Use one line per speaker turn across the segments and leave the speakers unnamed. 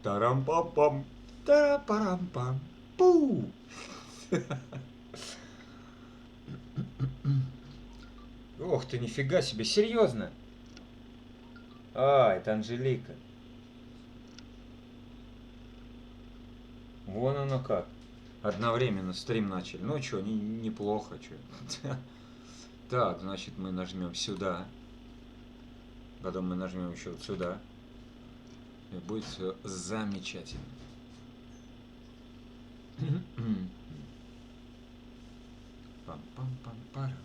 Тарам-пам-пам, тара-парам-пам, пу. Ох ты, нифига себе, серьезно? А, это Анжелика. Вон оно как. Одновременно стрим начали. Ну что, неплохо, что. Так, значит, мы нажмем сюда. Потом мы нажмем еще вот сюда. И будет все замечательно. Пам-пам-пам-пара.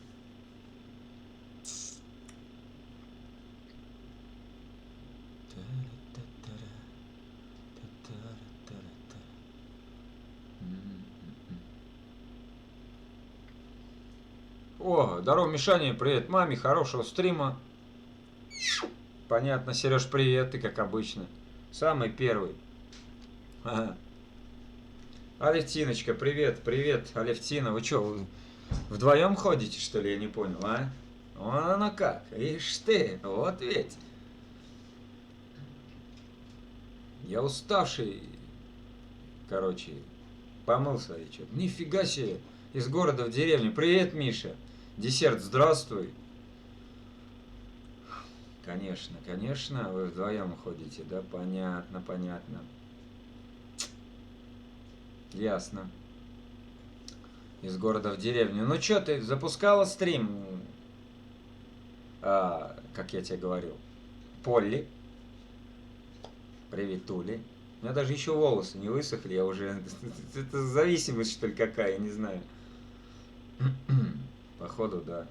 О, здорово, Мишаня, привет маме, хорошего стрима. Понятно, Сереж, привет, ты как обычно. Самый первый. Ага. Алевтиночка, привет, привет, Алевтина. Вы что, вдвоем ходите, что ли, я не понял, а? Вон оно как, ишь ты, вот ведь. Я уставший, короче, помылся и что-то. Нифига себе, из города в деревню. Привет, Миша. Десерт, здравствуй. Конечно, конечно, вы вдвоем ходите, да? Понятно, понятно. Ясно. Из города в деревню. Ну что, ты запускала стрим? Как я тебе говорил. Полли. Привет, Тули. У меня даже еще волосы не высохли, я уже... Это зависимость, что ли, какая, я не знаю. Походу, да.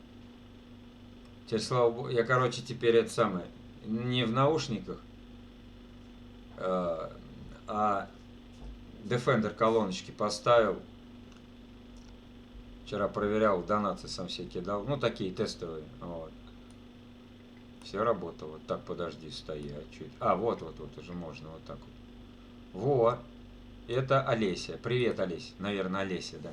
Теперь, слава богу, я, короче, теперь это самое, не в наушниках, а Defender колоночки поставил. Вчера проверял, донаты сам себе кидал. Ну, такие тестовые. Вот. Все работало. Так, подожди, стоять чуть. Вот уже можно вот так вот. Во. Это Олеся. Привет, Олеся. Наверное, Олеся, да.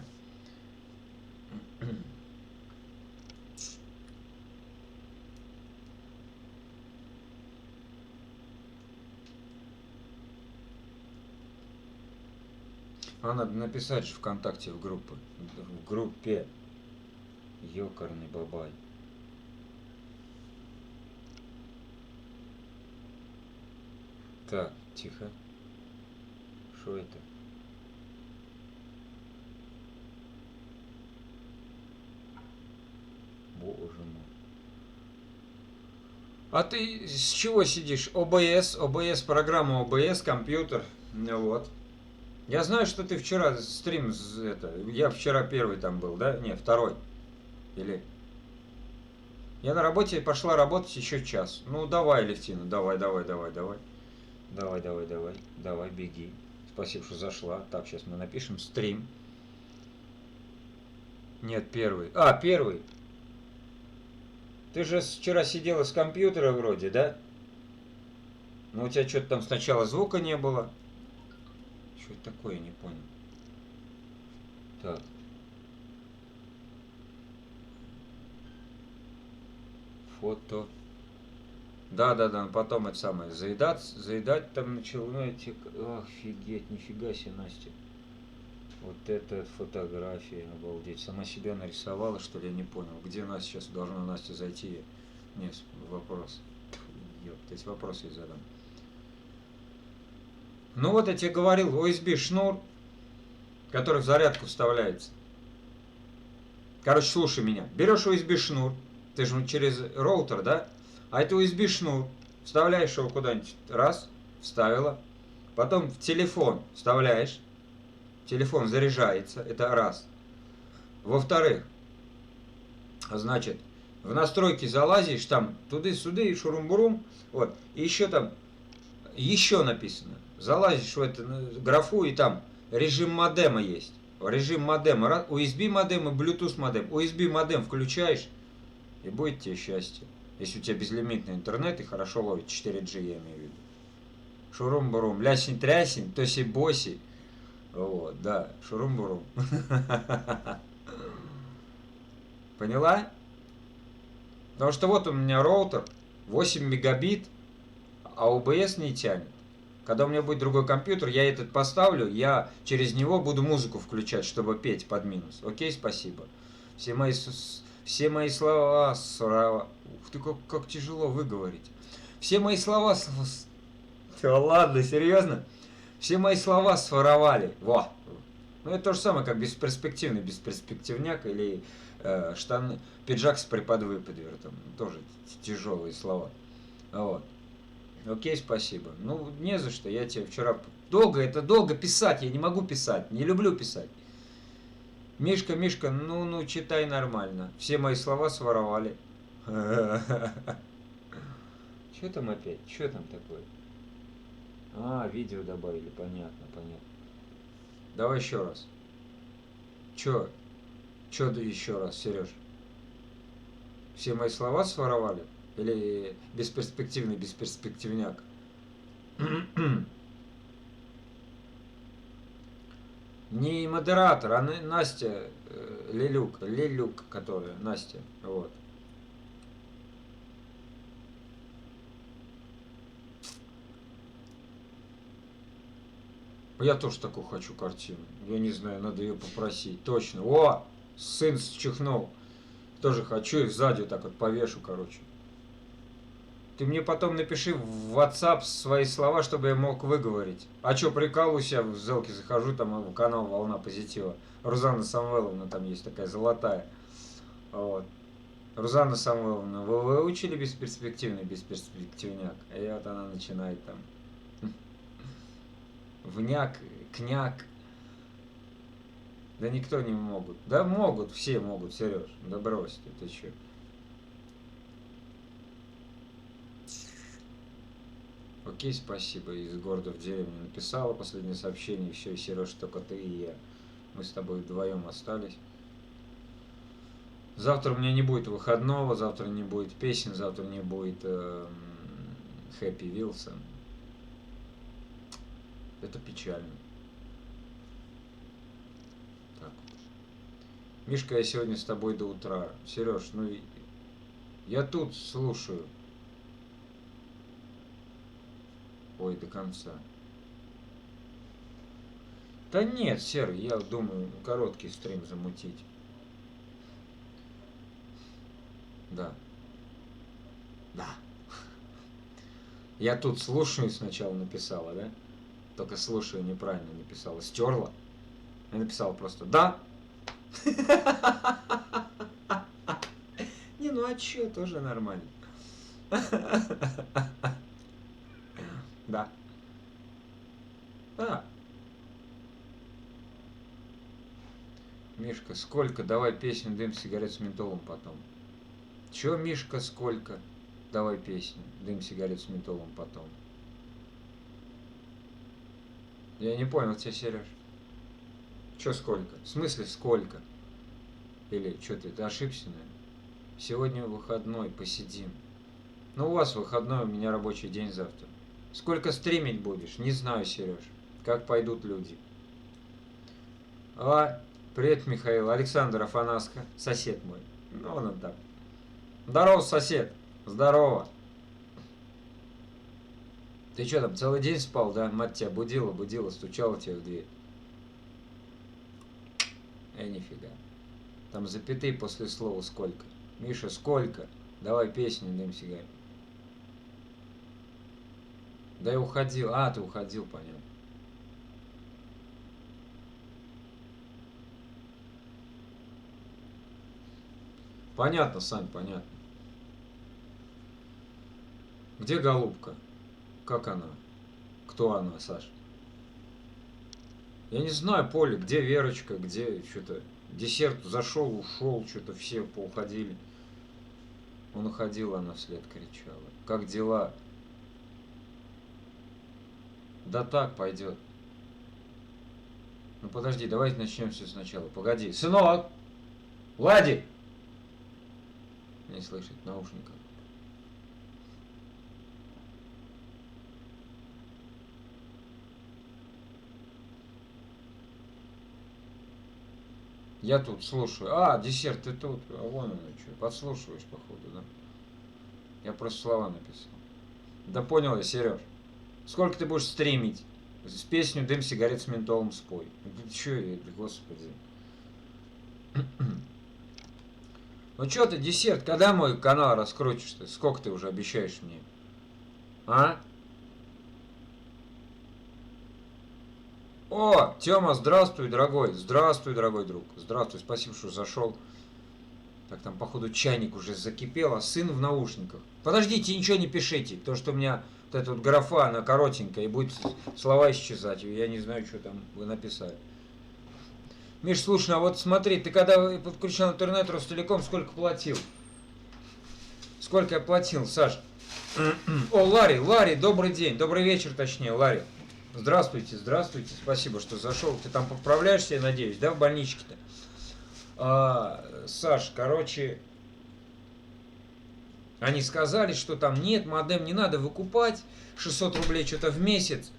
Надо написать же ВКонтакте в группу. В группе. Ёкарный бабай. Так, тихо. Что это? Боже мой. А ты с чего сидишь? ОБС, программа ОБС, компьютер. Вот. Я знаю, что ты вчера стрим, я вчера первый там был, да? Нет, второй. Или... Я на работе, пошла работать еще час. Ну, давай, Левтина, давай. Давай, беги. Спасибо, что зашла. Так, сейчас мы напишем стрим. Нет, первый. Первый. Ты же вчера сидела с компьютера вроде, да? Ну, у тебя что-то там сначала звука не было. Что это такое, я не понял. Так. Фото. Да, потом это самое. Заедать там начал, ну эти... Офигеть, нифига себе, Настя. Вот это фотография, обалдеть. Сама себя нарисовала, что ли, я не понял. Где Настя сейчас должна Настя зайти? Нет, вопрос. Ёптать, вопрос я задам. Ну вот я тебе говорил, USB шнур, который в зарядку вставляется. Короче, слушай меня. Берешь USB шнур, ты же через роутер, да? А это USB шнур. Вставляешь его куда-нибудь. Раз, вставила. Потом в телефон вставляешь. Телефон заряжается. Это раз. Во-вторых, значит, в настройки залазишь, там туды-сюды и шурум-бурум. Вот. И еще там, еще написано. Залазишь в эту графу, и там режим модема есть. Режим модема. USB модем и Bluetooth модем. USB модем включаешь, и будет тебе счастье. Если у тебя безлимитный интернет и хорошо ловит 4G, я имею в виду. Шурум-бурум, лясень-трясень, тоси-боси. Вот, да, шурум-бурум. Поняла? Потому что вот у меня роутер 8 мегабит, а ОБС не тянет. Когда у меня будет другой компьютер, я этот поставлю, я через него буду музыку включать, чтобы петь под минус. Окей, спасибо. Все мои слова... Ух ты, как тяжело выговорить. Все мои слова... Да ладно, серьезно? Все мои слова своровали. Во! Ну, это то же самое, как бесперспективный бесперспективняк или пиджак с приподвыподвертом. Тоже тяжелые слова. Вот. Окей, спасибо. Ну, не за что. Я тебе вчера... Это долго писать. Я не могу писать. Не люблю писать. Мишка, ну, читай нормально. Все мои слова своровали. Что там опять? Что там такое? А, видео добавили. Понятно. Давай еще раз. Че еще раз, Сереж? Все мои слова своровали? Или бесперспективный бесперспективняк? Не модератор, а Настя Лелюк, которая, Настя, вот. Я тоже такую хочу картину. Я не знаю, надо ее попросить. Точно. О! Сын чихнул. Тоже хочу и сзади так вот повешу, короче. Ты мне потом напиши в WhatsApp свои слова, чтобы я мог выговорить. А чё, прикалываюсь, я в Зелке захожу, там в канал «Волна позитива». Рузанна Самвеловна там есть такая золотая. Вот. Рузанна Самвеловна, вы выучили бесперспективный бесперспективняк? И вот она начинает там. Вняк, княк. Да никто не могут. Да могут, все могут, Сереж. Да брось ты чё. Окей, спасибо. Из города в деревню написала последнее сообщение. Все, Сереж, только ты и я. Мы с тобой вдвоем остались. Завтра у меня не будет выходного, завтра не будет песен, завтра не будет Хэппи Вилсон. Это печально. Так вот. Мишка, я сегодня с тобой до утра. Сереж, ну я тут слушаю. Ой, до конца. Да нет, Серый, я думаю, короткий стрим замутить. Да. Я тут слушаю сначала написала, да? Только слушаю неправильно написала. Стерла. Я написала просто «да». Не, ну а чё, тоже нормально. Да. Да. Мишка, сколько? Давай песню «Дым сигарет с ментолом» потом. Чё, Мишка, сколько? Давай песню «Дым сигарет с ментолом» потом. Я не понял тебя, Сереж. Чё сколько? В смысле сколько? Или что ты ошибся, наверное? Сегодня выходной, посидим. Ну, у вас выходной, у меня рабочий день завтра. Сколько стримить будешь? Не знаю, Сереж. Как пойдут люди. Привет, Михаил. Александр Афанаско. Сосед мой. Ну, он там. Здорово, сосед. Здорово. Ты что там, целый день спал, да? Мать тебя будила, стучала тебе в дверь. Нифига. Там запятые после слова сколько. Миша, сколько? Давай песню «Дым сигарет». Да я уходил. А, ты уходил, понятно. Понятно, Сань, понятно. Где голубка? Как она? Кто она, Саш? Я не знаю, Поле, где Верочка, где что-то. Десерт зашел, ушел, что-то все поуходили. Он уходил, она вслед кричала. Как дела? Да так пойдет. Ну подожди, давайте начнем все сначала. Погоди. Сынок! Владик! Не слышит наушников. Я тут слушаю. А, десерт, ты тут. А вон оно что. Подслушиваешь, походу, да? Я просто слова написал. Да понял я, Сереж. Сколько ты будешь стримить? С песню «Дым сигарет с ментолом» спой. Ну чё это, господи. Ну чё ты, десерт, когда мой канал раскрутишь-то? Сколько ты уже обещаешь мне? А? О, Тёма, здравствуй, дорогой. Здравствуй, дорогой друг. Здравствуй, спасибо, что зашел. Так, там, походу, чайник уже закипел, а сын в наушниках. Подождите, ничего не пишите, потому что у меня вот эта вот графа, она коротенькая, и будет слова исчезать. Я не знаю, что там вы написали. Миш, слушай, а вот смотри, ты когда подключил интернет Ростелеком, сколько платил? Сколько я платил, Саш? О, Ларри, добрый день, добрый вечер, точнее, Ларри. Здравствуйте, здравствуйте, спасибо, что зашел. Ты там поправляешься, я надеюсь, да, в больничке-то? Саш, короче, они сказали, что там нет, модем не надо выкупать, 600 рублей что-то в месяц.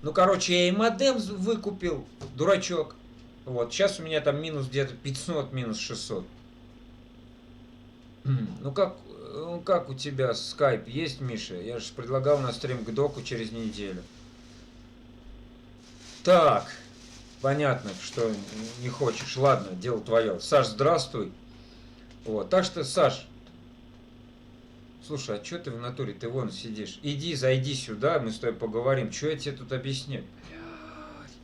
Ну, короче, я и модем выкупил, дурачок. Вот, сейчас у меня там минус где-то 500, минус 600. Ну как у тебя скайп есть, Миша? Я же предлагал на стрим к доку через неделю. Так, понятно, что не хочешь. Ладно, дело твое. Саш, здравствуй. Вот, так что, Саш, слушай, а что ты в натуре? Ты вон сидишь. Иди, зайди сюда, мы с тобой поговорим. Что я тебе тут объясню?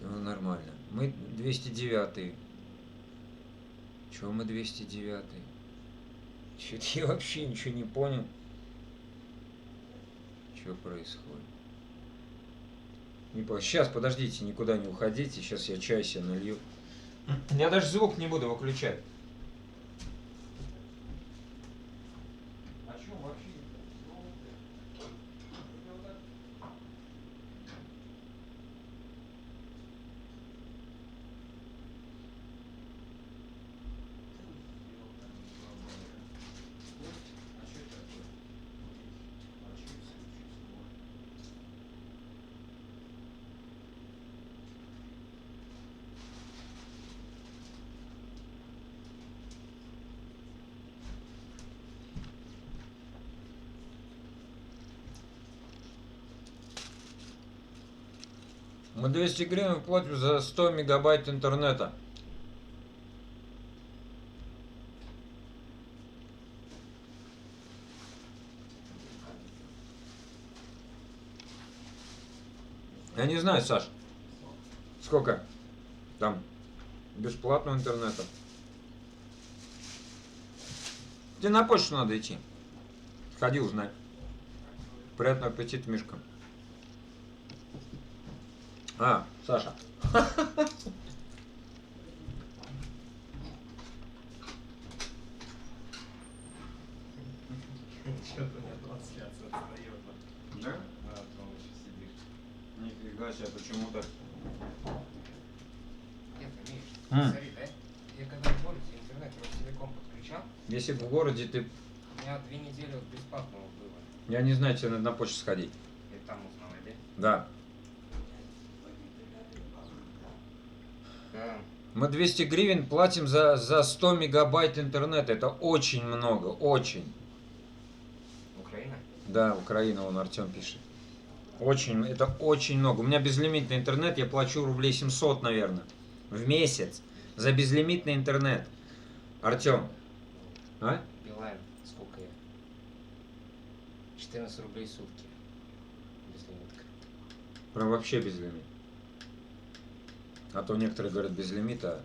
Ну, нормально. Мы 209-й. Чего мы 209-й? Чё-то я вообще ничего не понял. Что происходит? Не понял. Сейчас, подождите, никуда не уходите. Сейчас я чай себе налью. Я даже звук не буду выключать. О чем вообще? Мы 200 гривен платим за 100 мегабайт интернета. Я не знаю, Саш, сколько там бесплатного интернета. Тебе на почту надо идти. Сходи, узнай. Приятного аппетита, Мишка. Саша.
Что-то у меня трансляция отстает.
Да?
Да, там еще сидишь.
Нифига себе, почему-то.
Нет, Миш, смотри, да? Я когда в городе интернет Ростелеком подключал,
Если в городе ты...
у меня 2 недели вот бесплатного было.
Я не знаю, тебе надо на почту сходить.
Я там узнал, да?
Да.
Да.
Мы 200 гривен платим за 100 мегабайт интернета. Это очень много, очень.
Украина?
Да, Украина, вон Артем пишет. Очень, это очень много. У меня безлимитный интернет, я плачу рублей 700, наверное, в месяц за безлимитный интернет. Артем, а?
Билайн, сколько я? 14 рублей в сутки. Безлимитка.
Прям вообще безлимит. А то некоторые говорят без лимита.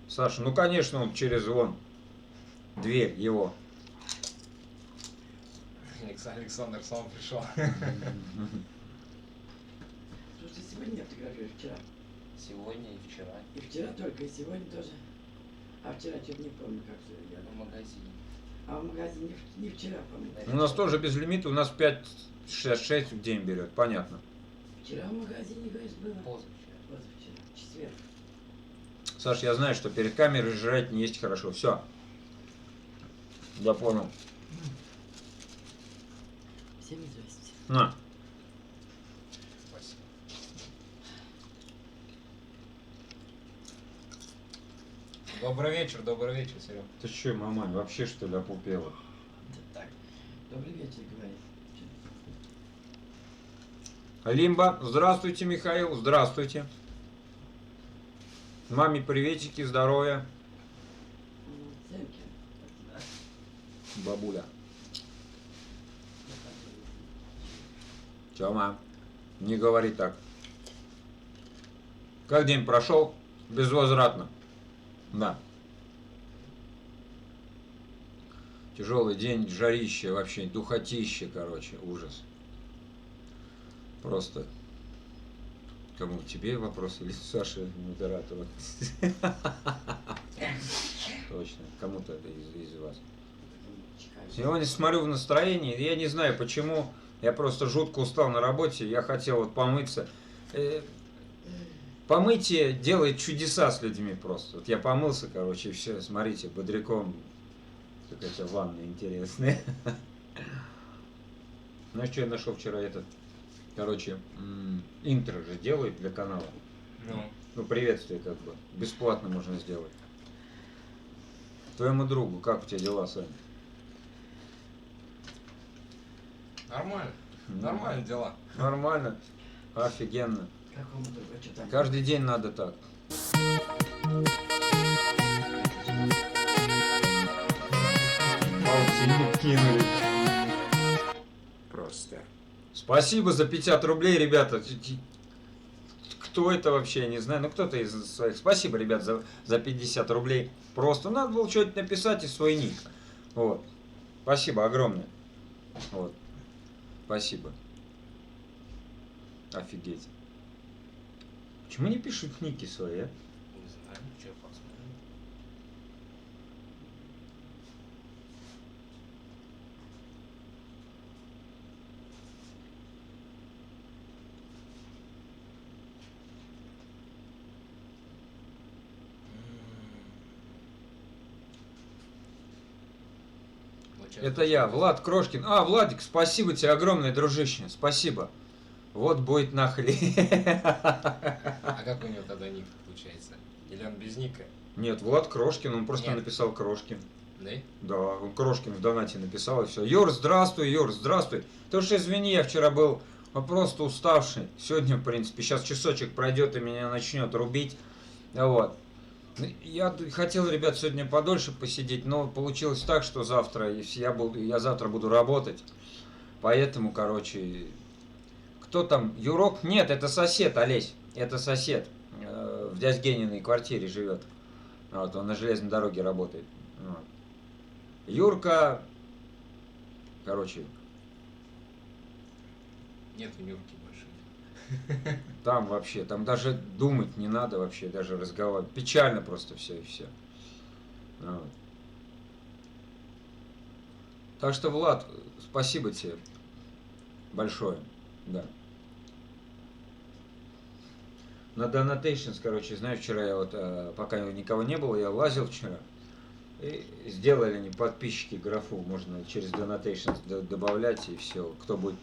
Саша, ну конечно, он через дверь его.
Александр сам пришел.
Слушай, сегодня я фотографирую, вчера.
Сегодня и вчера.
И вчера только, и сегодня тоже. А вчера что-то не помню, как все я.
В магазине.
А в магазине не вчера, помню.
У нас тоже без лимита, у нас 5-6 в день берет, понятно.
Вчера в магазине, говоришь, было?
Позавчера.
Позавчера, четверг.
Саш, я знаю, что перед камерой жрать не есть хорошо. Все. Я понял.
Всем здрасте.
На.
Спасибо. Добрый вечер, Серега.
Ты что, мамань, вообще что ли опупела?
Да так. Добрый вечер, говорит.
Лимба, здравствуйте, Михаил, здравствуйте. Маме приветики, здоровья.
Ценки.
Бабуля. Тёма, не говори так. Как день прошел? Безвозвратно. Да. Тяжелый день, жарище вообще, духотище, короче, ужас. Просто. Кому? Тебе вопрос или Саше, модератору? Точно, кому-то из вас. Сегодня смотрю в настроении, я не знаю почему, я просто жутко устал на работе, я хотел вот помыться. Помытие делает чудеса с людьми просто. Вот я помылся, короче, и все, смотрите, бодряком. Какая-то ванна интересная. Знаешь, что я нашел вчера этот? Короче, интро же делают для канала. Ну, приветствие как бы. Бесплатно можно сделать. Твоему другу, как у тебя дела, Саня?
Нормально. Нормально дела.
Нормально. Офигенно.
Какому другу, что там?
Каждый день надо так. Полтинник кинули.
Просто.
Спасибо за 50 рублей, ребята. Кто это вообще, я не знаю. Ну, кто-то из своих. Спасибо, ребят, за 50 рублей. Просто надо было что-нибудь написать и свой ник. Вот. Спасибо огромное. Вот. Спасибо. Офигеть. Почему не пишут ники свои, а?
Не знаю, что посмотрим. Вот щас
Это я,
посмотрим.
Влад Крошкин. А, Владик, спасибо тебе огромное, дружище. Спасибо. Вот будет нахрен.
А как у него тогда ник получается? Или он без ника?
Нет, Влад Крошкин, он просто
Нет.
написал Крошкин.
Да?
Да, он Крошкин в донате написал и все. Юр, здравствуй, Юр, здравствуй. Ты уж извини, я вчера был просто уставший. Сегодня, в принципе, сейчас часочек пройдет и меня начнет рубить. Вот. Я хотел, ребят, сегодня подольше посидеть, но получилось так, что завтра я завтра буду работать. Поэтому, короче, кто там? Юрок? Нет, это сосед, Олесь. Это сосед. В дядь Гениной квартире живет. Вот, он на железной дороге работает. Вот. Юрка, короче,
Нет у Нюрки больше.
там вообще, там даже думать не надо вообще, даже разговаривать. Печально просто все и все. Вот. Так что, Влад, спасибо тебе большое. Да. На Donations, короче, знаю, вчера я вот, пока никого не было, я лазил вчера. И сделали они подписчики графу, можно через Donations добавлять, и все. Кто будет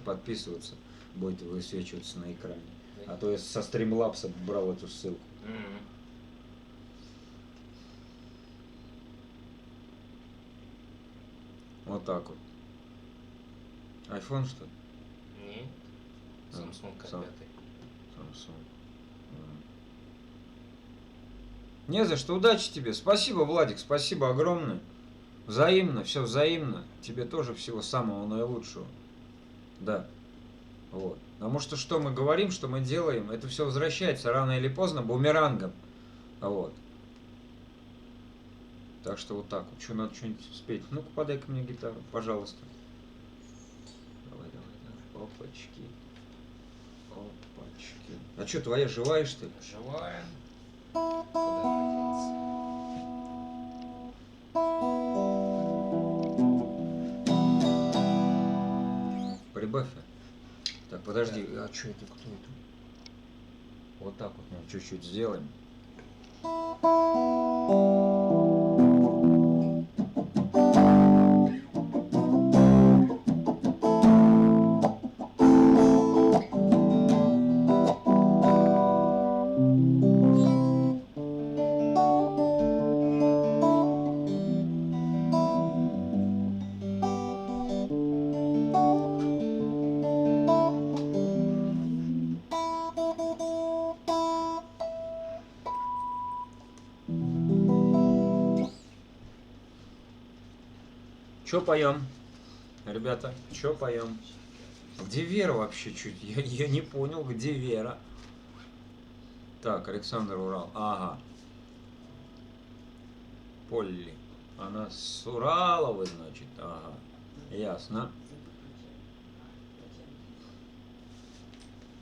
подписываться, будет высвечиваться на экране. А то я со Streamlabs брал эту ссылку. Вот так вот. Айфон что ли?
Не. Samsung
Сам-
K5.
Samsung. Не за что, удачи тебе. Спасибо, Владик, спасибо огромное. Взаимно, все взаимно. Тебе тоже всего самого наилучшего. Да. Вот. Потому что мы говорим, что мы делаем, это все возвращается рано или поздно бумерангом. Вот. Так что вот так вот. Что надо что-нибудь спеть? Ну-ка, подай-ка мне гитару, пожалуйста. Давай, давай, давай. Опачки. Опачки. А что, твоя живая, что ли?
Живая. Куда она денется?
Прибавь. Так, подожди, а что это, кто это? Вот так вот мы чуть-чуть сделаем. Чё поем? Ребята, чё поем? Где Вера вообще чуть? Я не понял, где Вера. Так, Александр Урал. Ага. Полли. Она с Ураловой, значит. Ага. Ясно.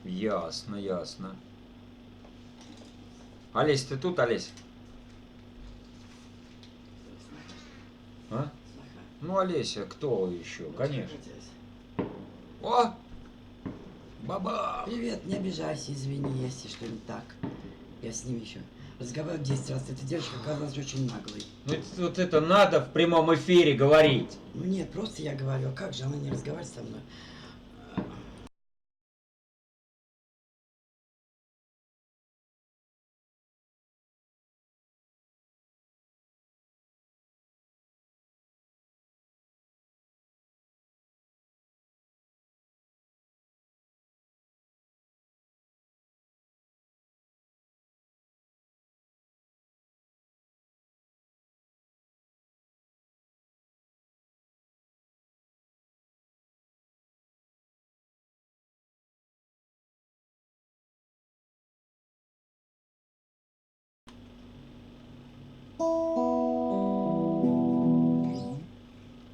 Ясно, ясно. Олесь, ты тут, Олесь? А? Ну, Олеся, кто еще? Конечно. О! Баба!
Привет, не обижайся, извини, если что не так. Я с ним еще разговаривал 10 раз. Эта девушка оказалась очень наглой.
Ну, вот это надо в прямом эфире говорить.
Ну нет, просто я говорю, а как же она не разговаривает со мной?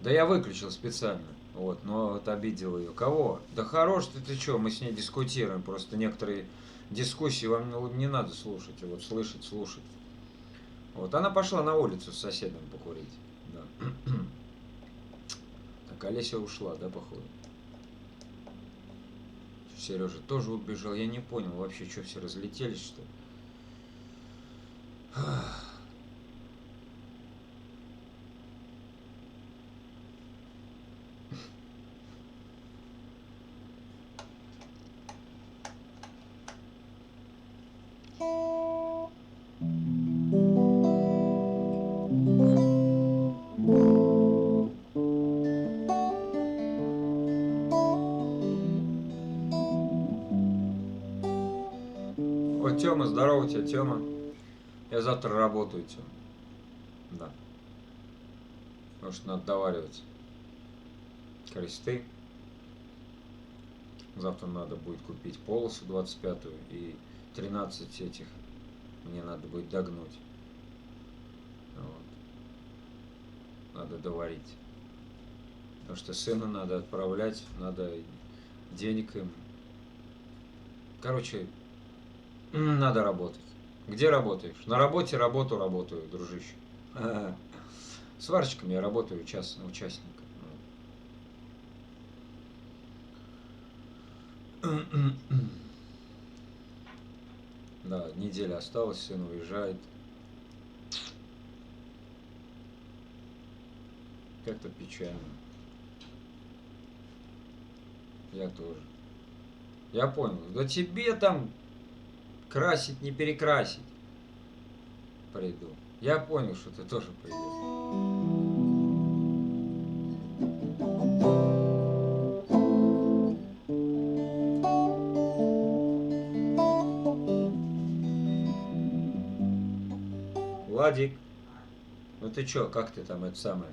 Да я выключил специально. Вот, но вот обидел ее. Кого? Да хорош ты чё, мы с ней дискутируем. Просто некоторые дискуссии вам не надо слушать. А вот слушать. Вот, она пошла на улицу с соседом покурить. Да. Так, Олеся ушла, да, походу? Сережа тоже убежал. Я не понял вообще, что все разлетелись, что ли? О, Тёма, здорово тебя, Тёма. Я завтра работаю, Тёма. Да. Потому что надо договариваться. Кресты. Завтра надо будет купить полосу 25-ю и 13 этих мне надо будет догнуть. Вот. Надо доварить. Потому что сына надо отправлять, надо денег им. Короче, надо работать. Где работаешь? На работе работаю, дружище. Сварщиком я работаю, участником. Да, неделя осталась, сын уезжает. Как-то печально. Я тоже. Я понял. Да тебе там красить, не перекрасить. Приду. Я понял, что ты тоже придешь. Владик, ну ты чё, как ты там это самое?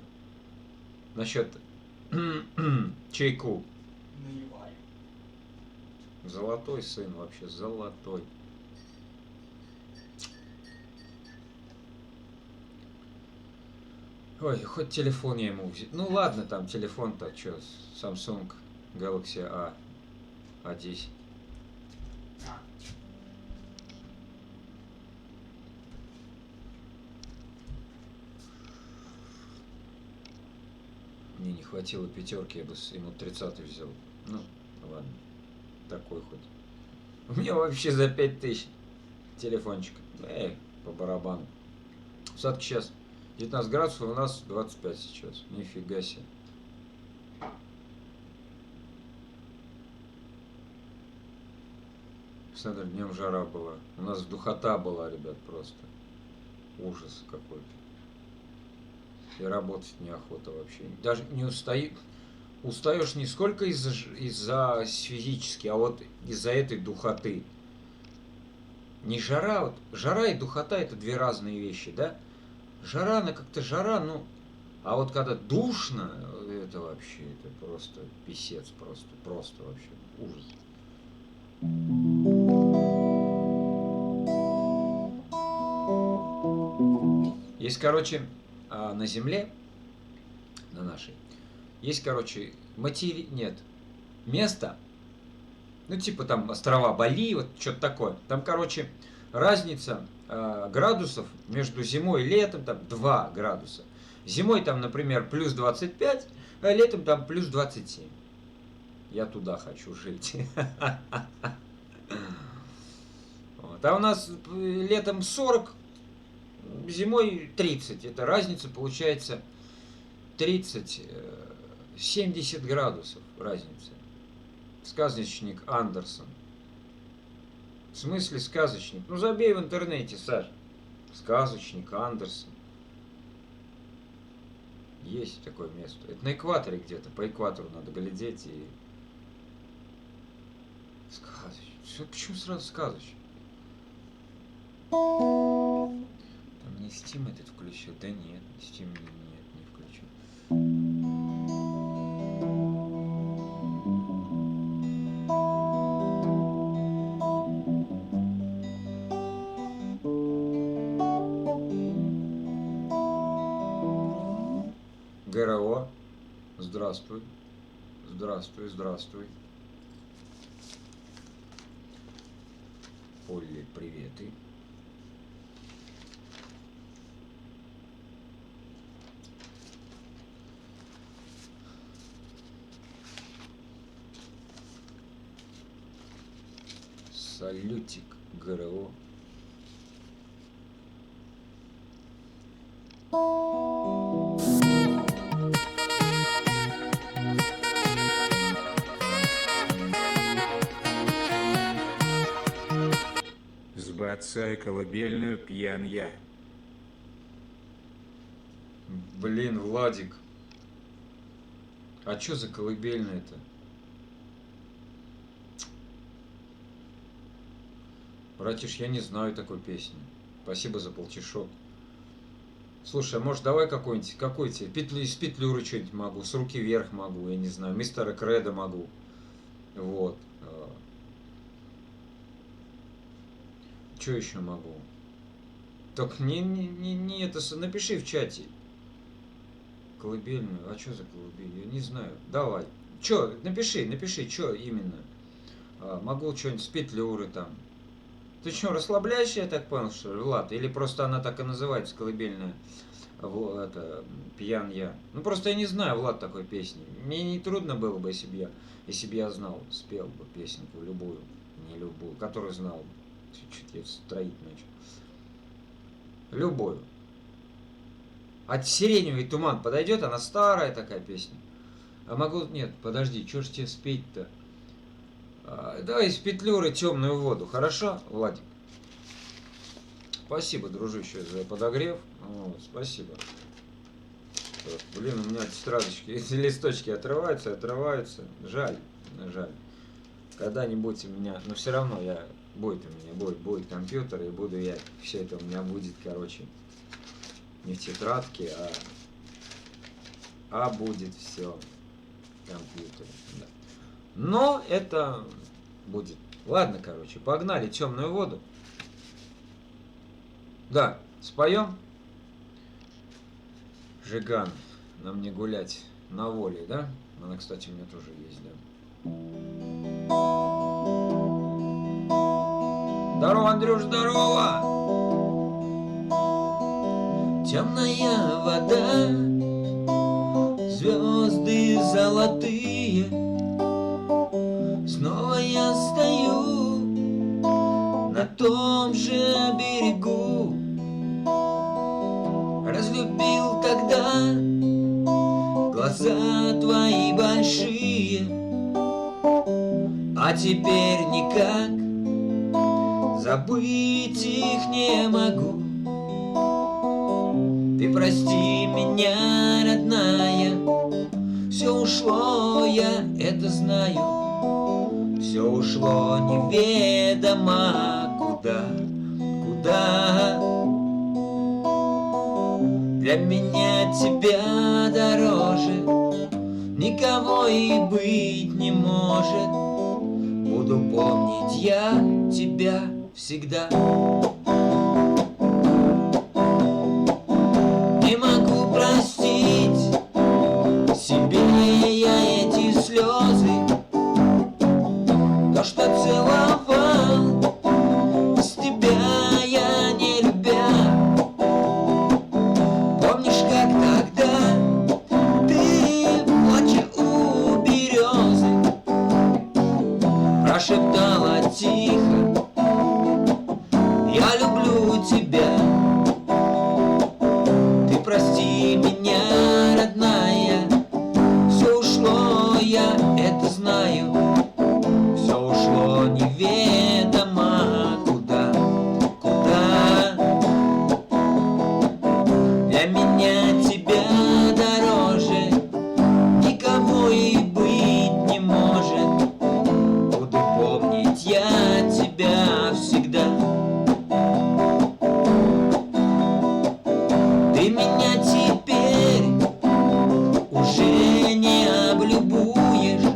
Насчет чайку.
Наливаю.
Золотой сын вообще, золотой. Ой, хоть телефон я ему взял. Ну ладно, там телефон-то что, Samsung Galaxy A10. Мне не хватило пятерки, я бы ему 30-й взял. Ну, ладно, такой хоть. У меня вообще за 5000 телефончик. По барабану. В Садке сейчас 19 градусов, у нас 25 сейчас. Нифига себе. Смотри, днем жара была. У нас духота была, ребят, просто. Ужас какой-то. И работать неохота вообще. Даже не устаю. Устаешь не сколько из-за физически, а вот из-за этой духоты. Не жара, вот жара и духота это две разные вещи, да? Жара, она как-то жара, ну, А вот когда душно, это вообще, это просто писец, просто вообще ужас. Есть, короче, на Земле, на нашей, есть, короче, место, ну, типа там острова Бали, вот что-то такое. Там, короче, разница градусов между зимой и летом, там 2 градуса. Зимой там, например, плюс 25, а летом там плюс 27. Я туда хочу жить. Вот. А у нас летом 40, зимой 30. Это разница получается 30-70 градусов разница. Сказочник Андерсон. В смысле сказочник? Ну забей в интернете, Саш. Сказочник Андерсон. Есть такое место. Это на экваторе где-то. По экватору надо глядеть и... Сказочник. Почему сразу сказочник? Там не Steam этот включил? Да нет, Steam нет, не включил. ГРО. Здравствуй. Здравствуй, здравствуй. Олли, приветы. Салютик ГРО.
Сбацай колыбельную, пьян я.
Блин, Владик. А чё за колыбельная-то? Братиш, я не знаю такой песни. Спасибо за полтишок. Слушай, а может давай какой-нибудь, какой тебе? Из Петлюры что-нибудь могу, с руки вверх могу, я не знаю, мистера Кредо могу. Вот. Что еще могу? Так не это, напиши в чате. Колыбельную. А что за колыбель? Я не знаю. Давай. Че, напиши, что именно. Могу что-нибудь с Петлюры там. Ты что, расслабляешься, я так понял, что ли, Влад? Или просто она так и называется, колыбельная? Это, пьян я. Ну просто я не знаю, Влад, такой песни. Мне не трудно было бы, если бы я знал, спел бы песенку любую, не любую, которую знал. Чуть-чуть я строить начал. Любую. А «Сиреневый туман» подойдет? Она старая такая песня. А могу... Нет, подожди, что ж тебе спеть-то? Давай из Петлюры «Темную воду». Хорошо, Владик? Спасибо, дружище, за подогрев. Вот, спасибо. Так, блин, у меня тетрадочки, эти листочки отрываются. Жаль. Когда-нибудь у меня... Но все равно будет компьютер, и буду я... Все это у меня будет, короче, не в тетрадке, а будет все в компьютере. Да. Но это будет. Ладно, короче, погнали «Темную воду». Да, споем. Жиган, нам не гулять на воле, да? Она, кстати, у меня тоже есть, да. Здорово, Андрюш, здорово! Темная вода, звезды золотые. Снова я стою на том же берегу. Разлюбил тогда глаза твои большие, а теперь никак забыть их не могу. Ты прости меня, родная, все ушло, я это знаю. Все ушло неведомо куда. Для меня тебя дороже никого и быть не может. Буду помнить я тебя всегда. Не могу простить себе я эти слезы, то, что целовал с тебя я не любя. Помнишь, как тогда ты в ночи у березы прошептала тихо: я люблю тебя. Ты прости меня, родная, все ушло, я это знаю. Все ушло неведомо куда, куда. Для меня тебя дороже никого и быть не может. Буду помнить я тебя всегда. Ты меня теперь уже не облюбуешь,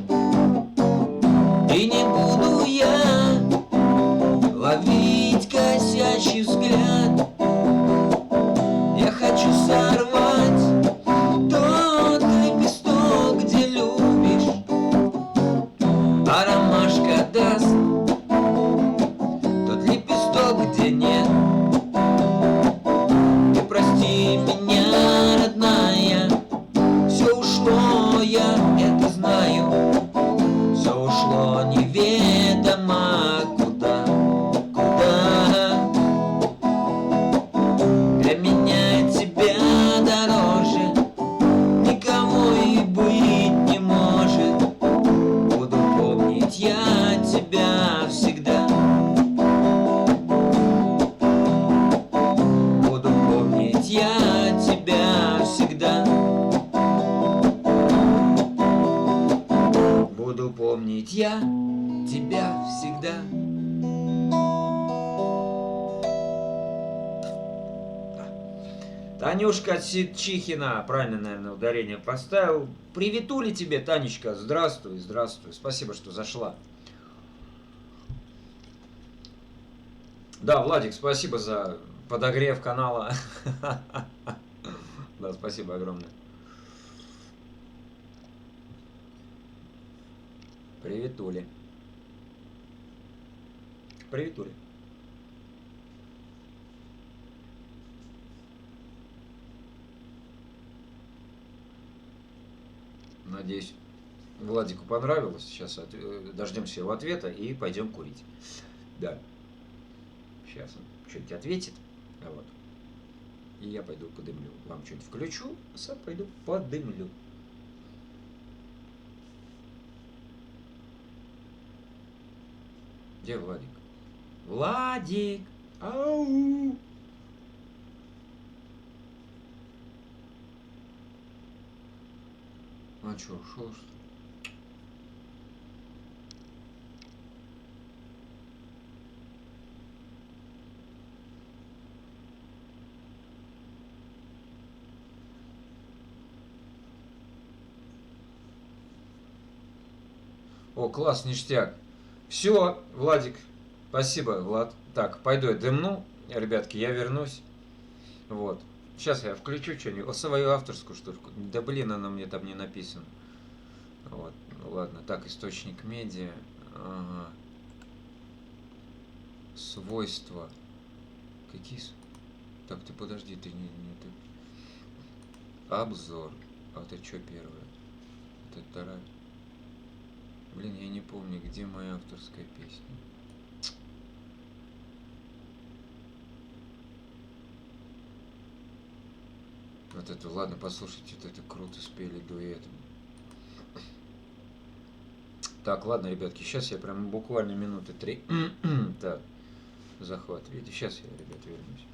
и не буду я ловить косящий взгляд. Я хочу сорвать тот лепесток, где любишь, а ромашка даст тот лепесток, где нет. Ты прости меня, родная, все ушло, я это знаю. Все ушло неведомо куда, куда. Для меня тебя дороже никого и быть не может. Буду помнить я тебя всегда. Буду помнить я тебя всегда. Буду помнить я тебя всегда. Танюшка Ситчихина, правильно, наверное, ударение поставил. Приветули тебе, Танечка, здравствуй, здравствуй. Спасибо, что зашла. Да, Владик, спасибо за подогрев канала. Да, спасибо огромное. Приветули. Приветули. Надеюсь, Владику понравилось. Сейчас дождемся его ответа и пойдем курить. Да. Сейчас он что-нибудь ответит. Вот. И я пойду подымлю. Вам что-нибудь включу, а сам пойду подымлю. Где Владик? Владик! Ау! Он что, ушел, что ли? О, класс, ништяк. Все, Владик, спасибо, Влад. Так, пойду я дымну, ребятки, я вернусь. Вот. Сейчас я включу что-нибудь. Свою авторскую штуку. Да блин, она мне там не написана. Вот. Ну ладно. Так, источник медиа. Ага. Свойства. Какие? Так, ты подожди, ты не ты. Обзор. А это что первое? Это вторая. Блин, я не помню, где моя авторская песня. Вот это, ладно, послушайте, вот это круто спели дуэтом. Так, ладно, ребятки, сейчас я прям буквально минуты 3. Так, захват видео. Сейчас я, ребят, вернусь.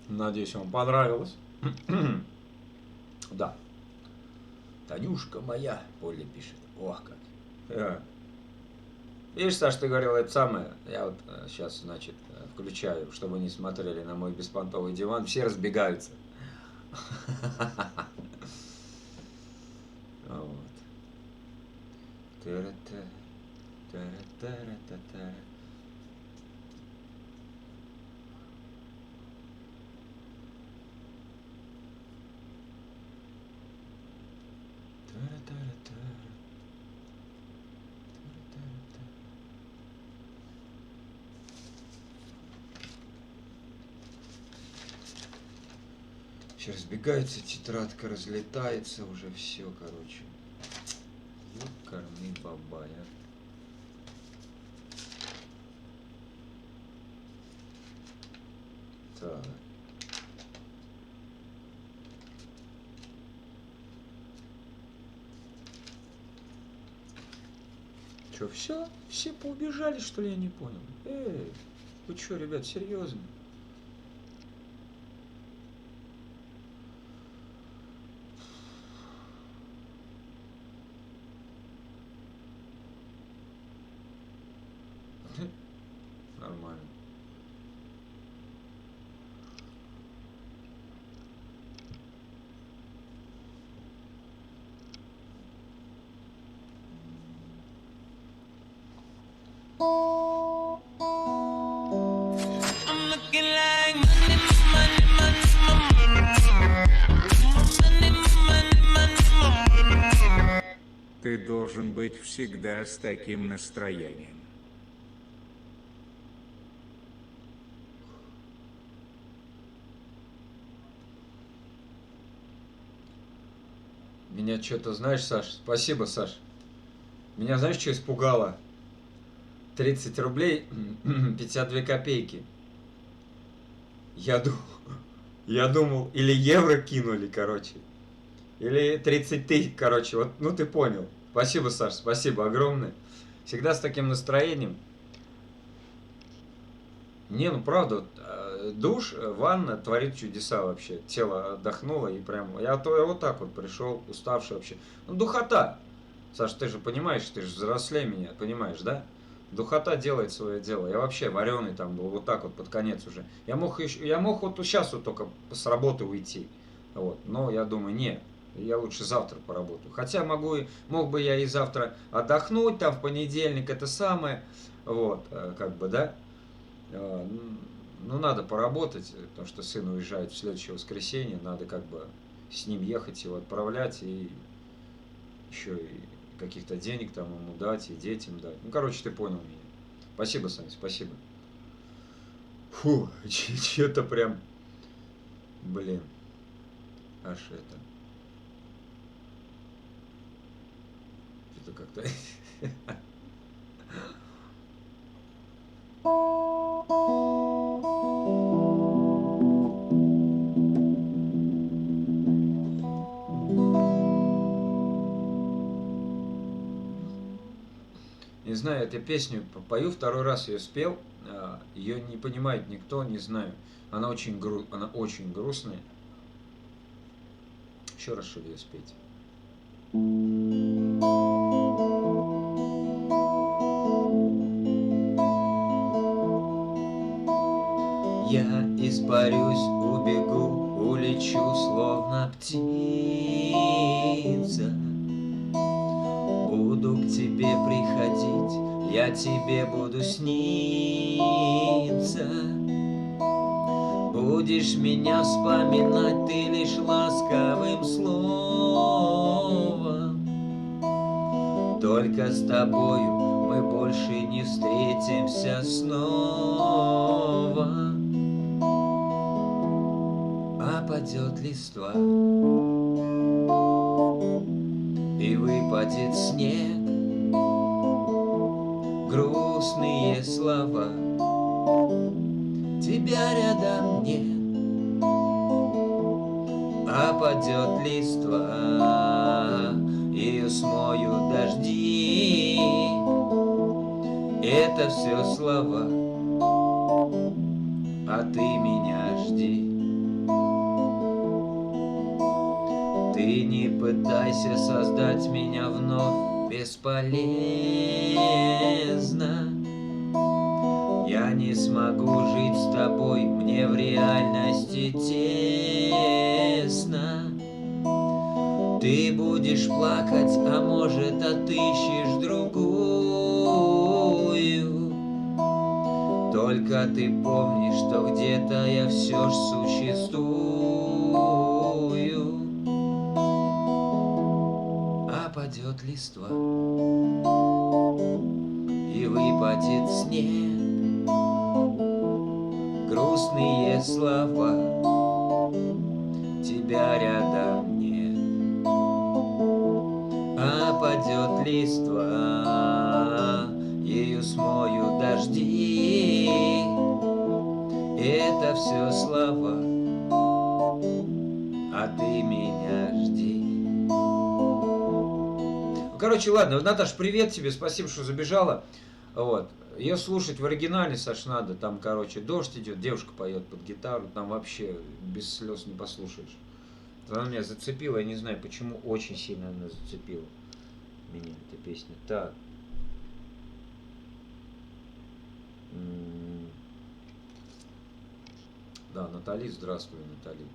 Надеюсь, вам понравилось. Да. Танюшка моя, Полли пишет. Ох, как. Видишь, Саш, ты говорил это самое. Я вот сейчас, значит, включаю, чтобы не смотрели на мой беспонтовый диван. Все разбегаются. Вот. Та-ра-та, та-ра-та-ра-та-та. Та-ра-та-ра-та. Та-ра-та-ра-та. Все разбегается, тетрадка разлетается, уже все, короче. Ёкарный бабай, а. Так. Че, все? Все поубежали, что ли, я не понял? Эй, вы что, ребят, серьезно? Нормально.
I'm looking like money, money, money, money, money, money, money.
Ты должен быть всегда с таким настроением.
Меня что-то, знаешь, Саш, спасибо, Саш. Меня, знаешь, что испугало? 30 рублей 52 копейки. Я думал, или евро кинули, короче. Или 30 тысяч, короче. Вот, ну ты понял. Спасибо, Саш, спасибо огромное. Всегда с таким настроением. Не, ну правда, душ, ванна творит чудеса вообще. Тело отдохнуло и прям... Я вот так вот пришел, уставший вообще. Ну, духота. Саш, ты же понимаешь, ты же взрослей меня, понимаешь, да? Духота делает свое дело. Я вообще вареный там был, вот так вот под конец уже. Я мог вот сейчас вот только с работы уйти. Вот. Но я думаю, не, я лучше завтра поработаю. Хотя мог бы я и завтра отдохнуть, там в понедельник это самое. Вот, как бы, да. Ну, надо поработать, потому что сын уезжает в следующее воскресенье. Надо как бы с ним ехать, его отправлять и еще и каких-то денег там ему дать и детям дать. Ну, короче, ты понял меня. Спасибо, Саня, спасибо. Фу, что-то прям, блин, аж это. Что-то как-то... Не знаю, эту песню пою, второй раз ее спел, ее не понимает никто, не знаю. Она очень грустная. Еще раз, что ли, ее спеть? Я испарюсь, убегу, улечу, словно птица. Буду к тебе приходить, я тебе буду сниться. Будешь меня вспоминать ты лишь ласковым словом. Только с тобою мы больше не встретимся снова. Опадет листва и выпадет снег, грустные слова, тебя рядом нет. Опадет листва, ее смоют дожди. Это все слова, а ты меня жди. Ты не пытайся создать меня вновь, бесполезно. Я не смогу жить с тобой, мне в реальности тесно. Ты будешь плакать, а может отыщешь другую. Только ты помни, что где-то я все ж существую. А падет листва и выпадет снег, грустные слова, тебя рядом нет. А падет листва, ею смою дожди. Это все слова, а ты меня жди. Ну, короче, ладно, Наташ, привет тебе, спасибо, что забежала. Вот. Ее слушать в оригинале, Саш, надо. Там, короче, дождь идет, девушка поет под гитару, там вообще без слез не послушаешь. Она меня зацепила, я не знаю почему, очень сильно она зацепила меня, эта песня. Так. Да, Натали, здравствуй, Натали.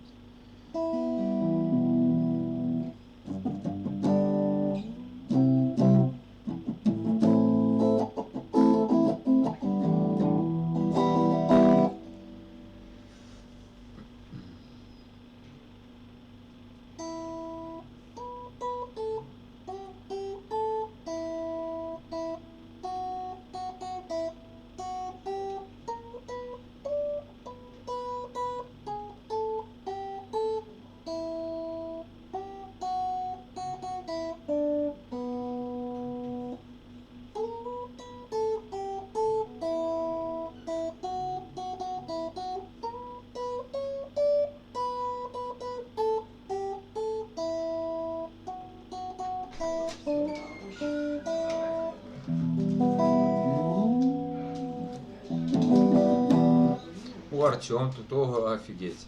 У Артем тут, ого, офигеть.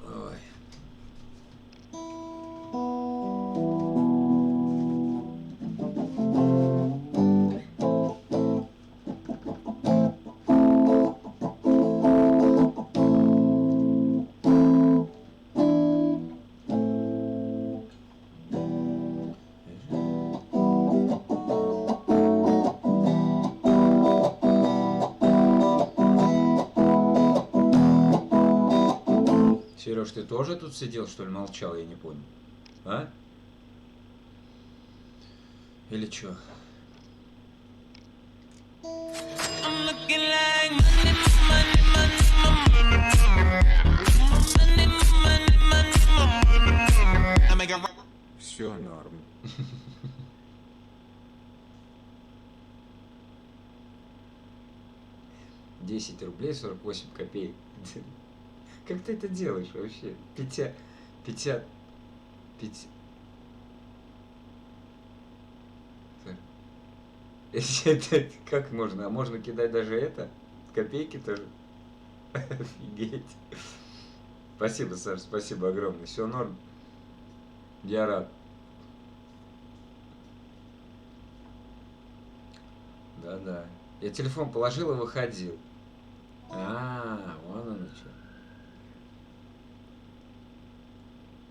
Ой. Сереж, ты тоже тут сидел, что ли, молчал, я не понял. А? Или чё?
I'm looking like money, money, money, money, money, money, money. I make a
Все норм.
10 рублей 48 копеек. Как ты это делаешь вообще? Пятя... Это как можно? А можно кидать даже это? Копейки тоже? Офигеть. Спасибо, Саш, спасибо огромное. Все норм. Я рад. Да-да. Я телефон положил и выходил. А, вон оно что.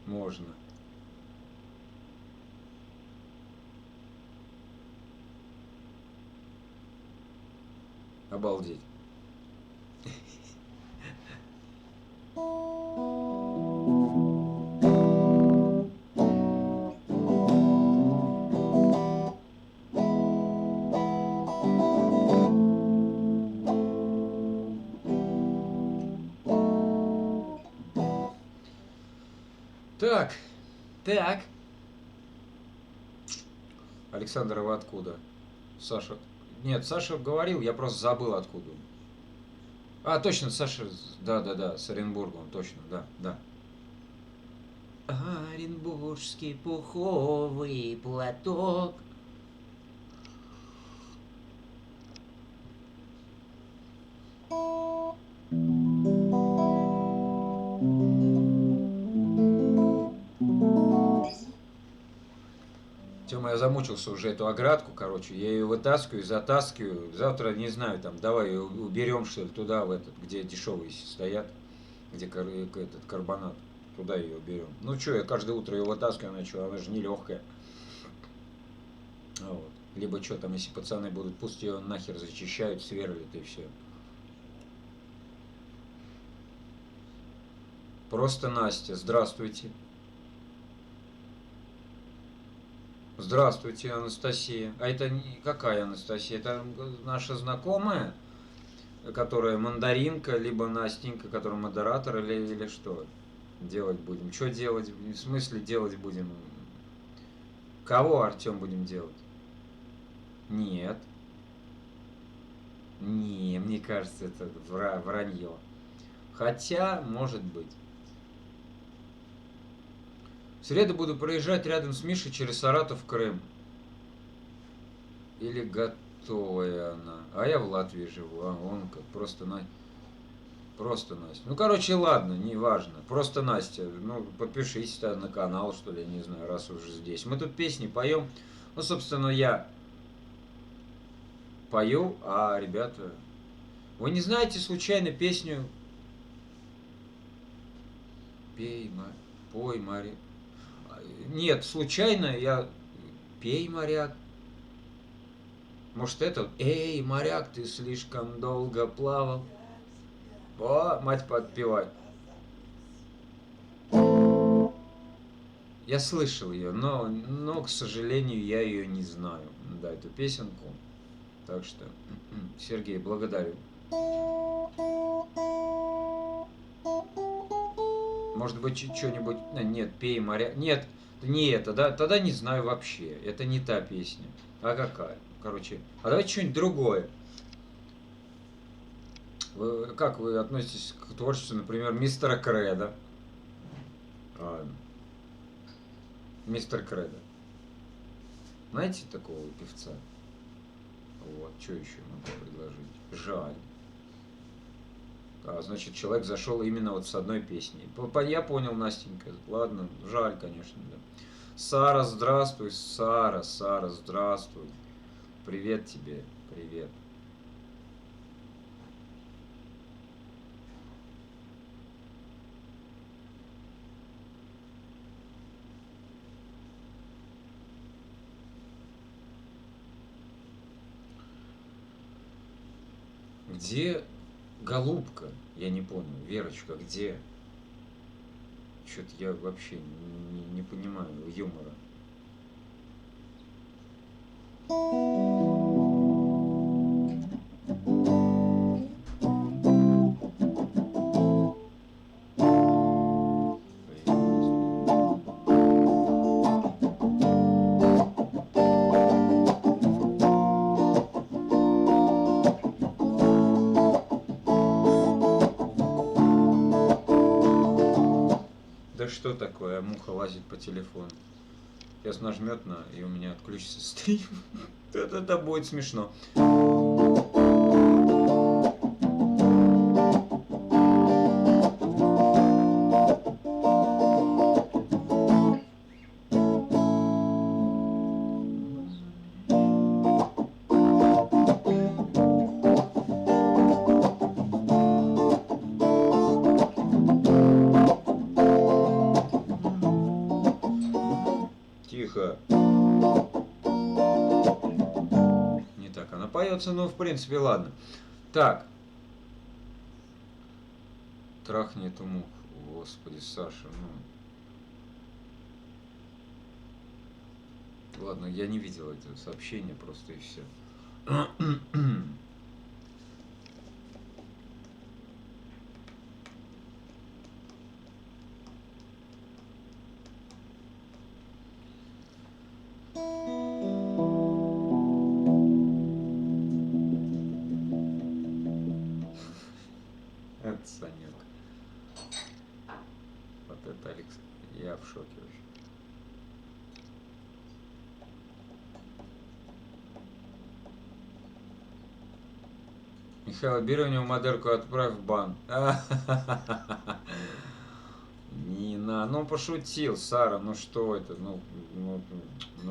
Можно. Обалдеть. Так. Александр, вы откуда? Саша. Нет, Саша говорил, я просто забыл откуда. А, точно, Саша. Да, с Оренбурга, он точно, да. Оренбургский пуховый платок. я замучился уже эту оградку, короче, я ее вытаскиваю, затаскиваю. Завтра, не знаю, там, давай ее уберем, что ли, туда, в этот, где дешевые стоят, где этот карбонат. Туда ее уберем. Ну что, я каждое утро ее вытаскиваю, она же не легкая. Вот. Либо что там, если пацаны будут, пусть ее нахер зачищают, сверлят и все. Просто Настя, здравствуйте. Здравствуйте, Анастасия. А это какая Анастасия? Это наша знакомая, которая мандаринка, либо Настенька, которая модератор, или что? Делать будем? Что делать? В смысле делать будем? Кого, Артем, будем делать? Нет. Не, мне кажется, это вранье. Хотя, может быть. В среду буду проезжать рядом с Мишей через Саратов в Крым. Или готовая она. А я в Латвии живу. А он как просто Просто Настя. Ну, короче, ладно, не важно. Просто Настя. Ну, подпишись на канал, что ли, я не знаю, раз уже здесь. Мы тут песни поем. Ну, собственно, я пою, а ребята... Вы не знаете случайно песню Пой, Мария. Нет, случайно я... Пей, моряк. Может, это... Эй, моряк, ты слишком долго плавал. О, мать, подпевай. Я слышал ее, но, к сожалению, я ее не знаю. Да, эту песенку. Так что, Сергей, благодарю. Может быть, что-нибудь... Нет, пей, моря... Нет, не это, да? Тогда не знаю вообще. Это не та песня. А какая? Короче, а давайте что-нибудь другое. Как вы относитесь к творчеству, например, мистера Кредо? Мистер Кредо. Знаете такого певца? Вот, что еще могу предложить? Жаль. Значит, человек зашел именно вот с одной песней. Я понял, Настенька. Ладно, жаль, конечно, да. Сара, здравствуй, Сара, здравствуй. Привет тебе, привет. Где голубка? Я не понял. Верочка, где? Что-то я вообще не понимаю юмора. Да что такое? Муха лазит по телефону. Сейчас нажмет и у меня отключится стрим. Это будет смешно. Тихо. Не так она поется, но в принципе ладно. Так. Трахни эту муху. Господи, Саша, ну. Ладно, я не видел это сообщение просто и все. Это Санек. Вот это Алекс. Я в шоке вообще. Михаил, бери у него модельку, отправь в бан. Не Ну пошутил, Сара, ну что это, ну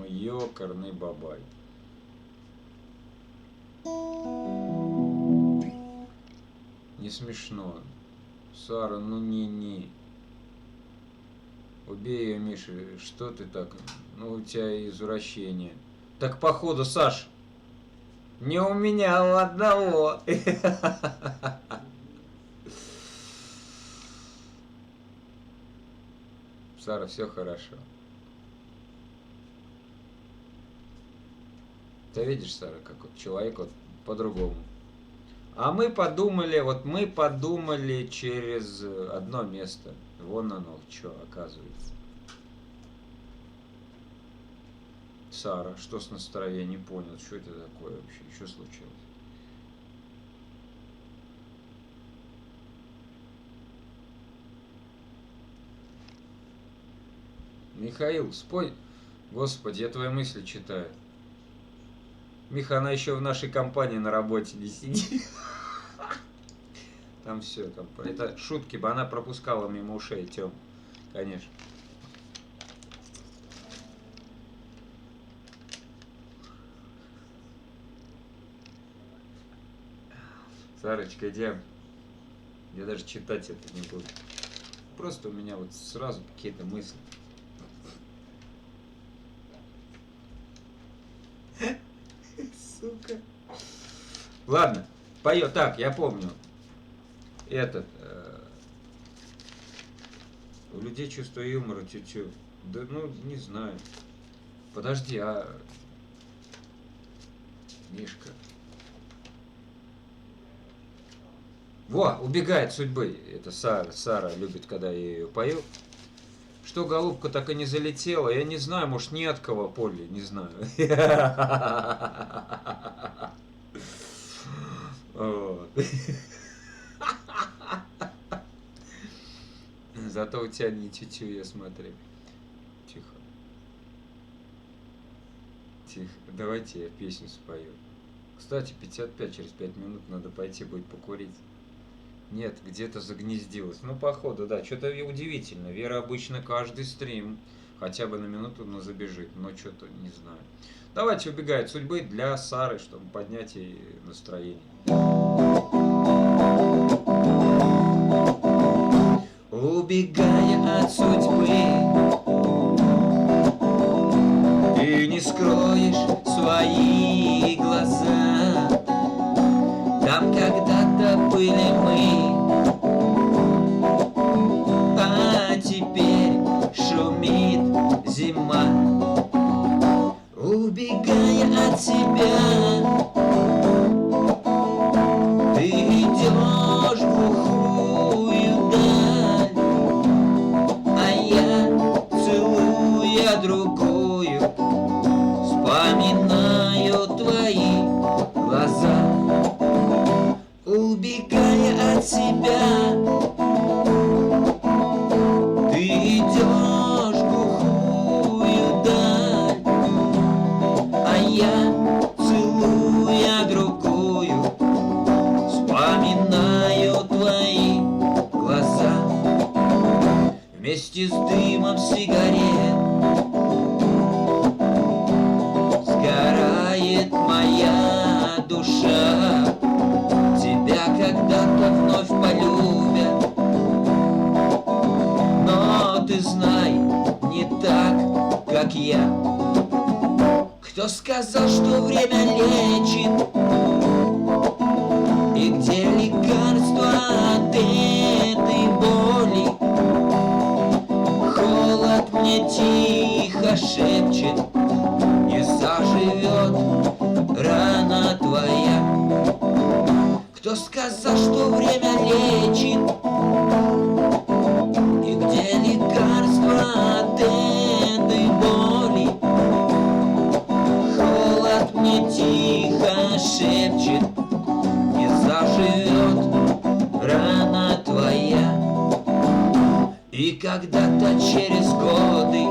ёкарный бабай. Не смешно. Сара, ну не. Убей ее, Миша, что ты так? Ну у тебя извращение. Так походу, Саш, не у меня, а у одного. Сара, все хорошо. Ты видишь, Сара, как вот человек вот по-другому. А мы подумали через одно место. Вон оно, что оказывается. Сара, что с настроением? Не понял, что это такое вообще? Что случилось? Михаил, спой. Господи, я твои мысли читаю. Миха, она еще в нашей компании на работе не сидит. Там все, там. Это шутки бы, она пропускала мимо ушей, Тём. Конечно. Сарочка, идем. Я даже читать это не буду. Просто у меня вот сразу какие-то мысли. Сука. Ладно, поет. Так, я помню. У людей чувство юмора, тю-тю. Да ну, не знаю. Подожди, Мишка. Во, убегает судьбы. Это Сара любит, когда я ее пою. Что, голубка, так и не залетела? Я не знаю, может, не от кого, Полли, не знаю. Зато у тебя не тю-тю, я смотрю. Тихо. Тихо. Давайте я песню спою. Кстати, 55, через 5 минут надо пойти будет покурить. Нет, где-то загнездилась. Ну, походу, да. Что-то удивительно. Вера обычно каждый стрим хотя бы на минуту забежит. Но что-то не знаю. Давайте убегает судьбы для Сары, чтобы поднять ей настроение. Убегая от судьбы, ты не скроешь свои глаза. Там когда-то были мы, а теперь шумит зима. Убегая от себя, ты идешь в глухую даль, а я, целуя другую, вспоминаю твои глаза. Убегая от себя, ты идешь в глухую даль, а я, целуя другую, вспоминаю твои глаза. Вместе с дымом сигарет сгорает моя душа. Тебя когда-то вновь полюбят, но ты знай, не так, как я. Кто сказал, что время лечит? И где лекарство от этой боли? Холод мне тихо шепчет: не заживет рана твоя. Кто сказал, что время лечит? И где лекарство от этой боли? Холод мне тихо шепчет: не заживет рана твоя. И когда-то через годы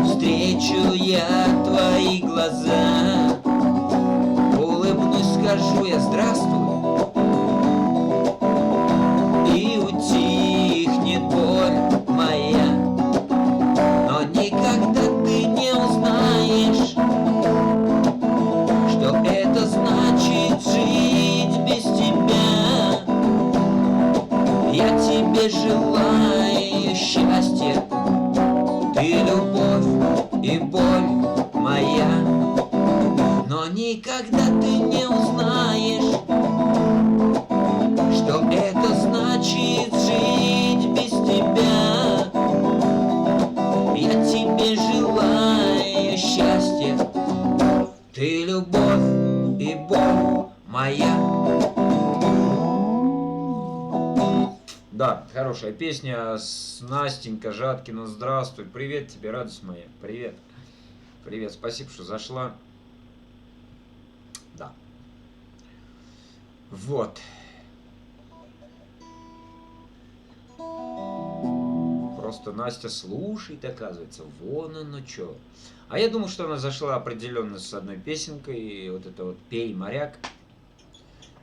встречу я твои глаза, улыбнусь, скажу я здравствуй и уйти
никогда ты не узнаешь, что это значит жить без тебя. Я тебе желаю счастья, ты любовь и боль моя.
Да, хорошая песня с Настенька Жаткина. Здравствуй, привет тебе, радость моя, привет. Привет, спасибо, что зашла. Да. Вот. Просто Настя слушает, оказывается. Вон оно что. А я думал, что она зашла определенно с одной песенкой. И вот это вот «Пей, моряк».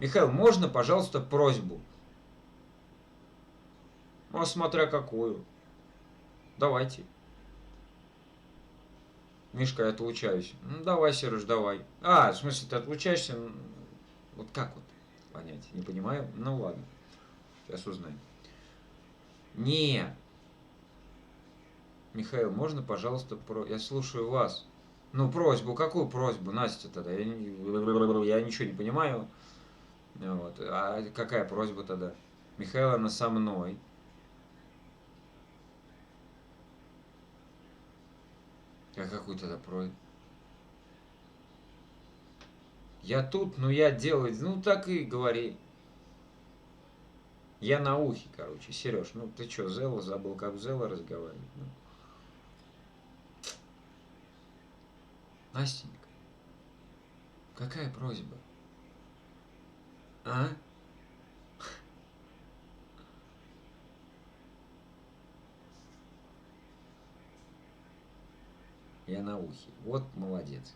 Михаил, можно, пожалуйста, просьбу? Ну, смотря какую. Давайте. Мишка, я отлучаюсь. Ну, давай, Сереж, давай. А, в смысле, ты отлучаешься? Вот как вот понять? Не понимаю? Ну, ладно. Сейчас узнаем. Не. Михаил, можно, пожалуйста, я слушаю вас. Ну, просьбу. Какую просьбу, Настя, тогда? Я ничего не понимаю. Вот. А какая просьба тогда? Михаил, она со мной. А какую тогда просьбу? Я тут, но я делаю... Ну, так и говори. Я на ухе, короче. Сереж, ну ты что, Зелла забыл, как в Зелла разговаривать? Ну. Настенька, какая просьба? А? Я на ухе. Вот молодец.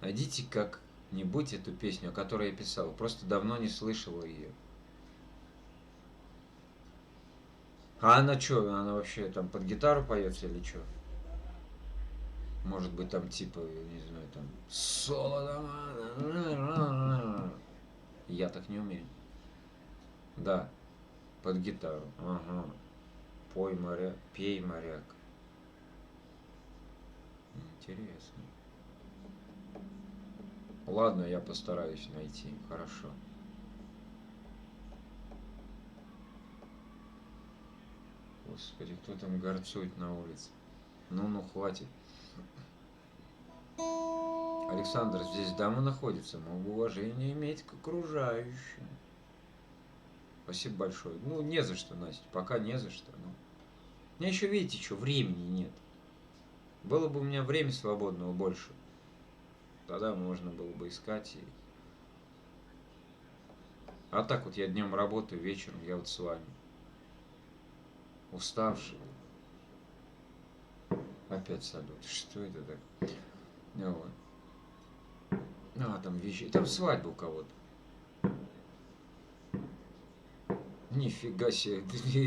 Найдите как-нибудь эту песню, о которой я писал. Просто давно не слышала ее. А она что, она вообще там под гитару поется или что? Может быть там типа, не знаю, там соло. Я так не умею. Да, под гитару. Ага. Пой, моряк, пей, моряк. Интересно. Ладно, я постараюсь найти. Хорошо. Господи, кто там горцует на улице? Ну, хватит. Александр, здесь дама находится. Могу уважение иметь к окружающим. Спасибо большое. Ну, не за что, Настя. Пока не за что. Ну. У меня еще, видите, что времени нет. Было бы у меня время свободного больше. Тогда можно было бы искать. А так вот я днем работаю, вечером я вот с вами. Уставший. Опять салют. Что это так? Ну, вот. А, там вещи. Там свадьба у кого-то. Нифига себе.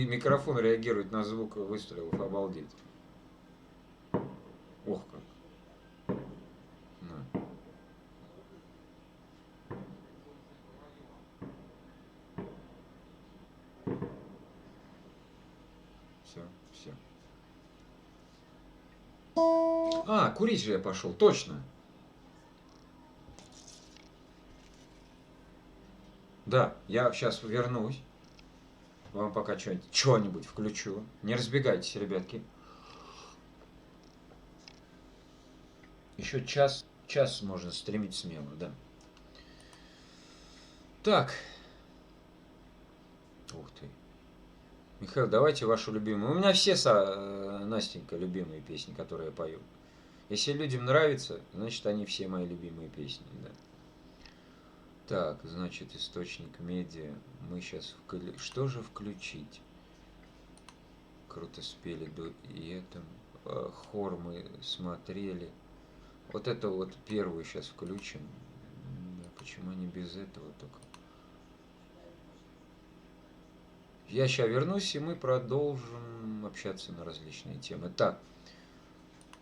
Микрофон реагирует на звук выстрелов. Обалдеть. Ох как. На. Все. А, курить же я пошел, точно. Да, я сейчас вернусь. Вам пока что-нибудь включу. Не разбегайтесь, ребятки. Еще час можно стримить смело, да. Так. Ух ты. Михаил, давайте вашу любимую. У меня все, Настенька, любимые песни, которые я пою. Если людям нравится, значит они все мои любимые песни, да. Так, значит, источник медиа. Мы сейчас... Что же включить? Круто спели дуэтом. Хор мы смотрели. Вот это вот первую сейчас включим. Да, почему не без этого только? Я сейчас вернусь, и мы продолжим общаться на различные темы. Так,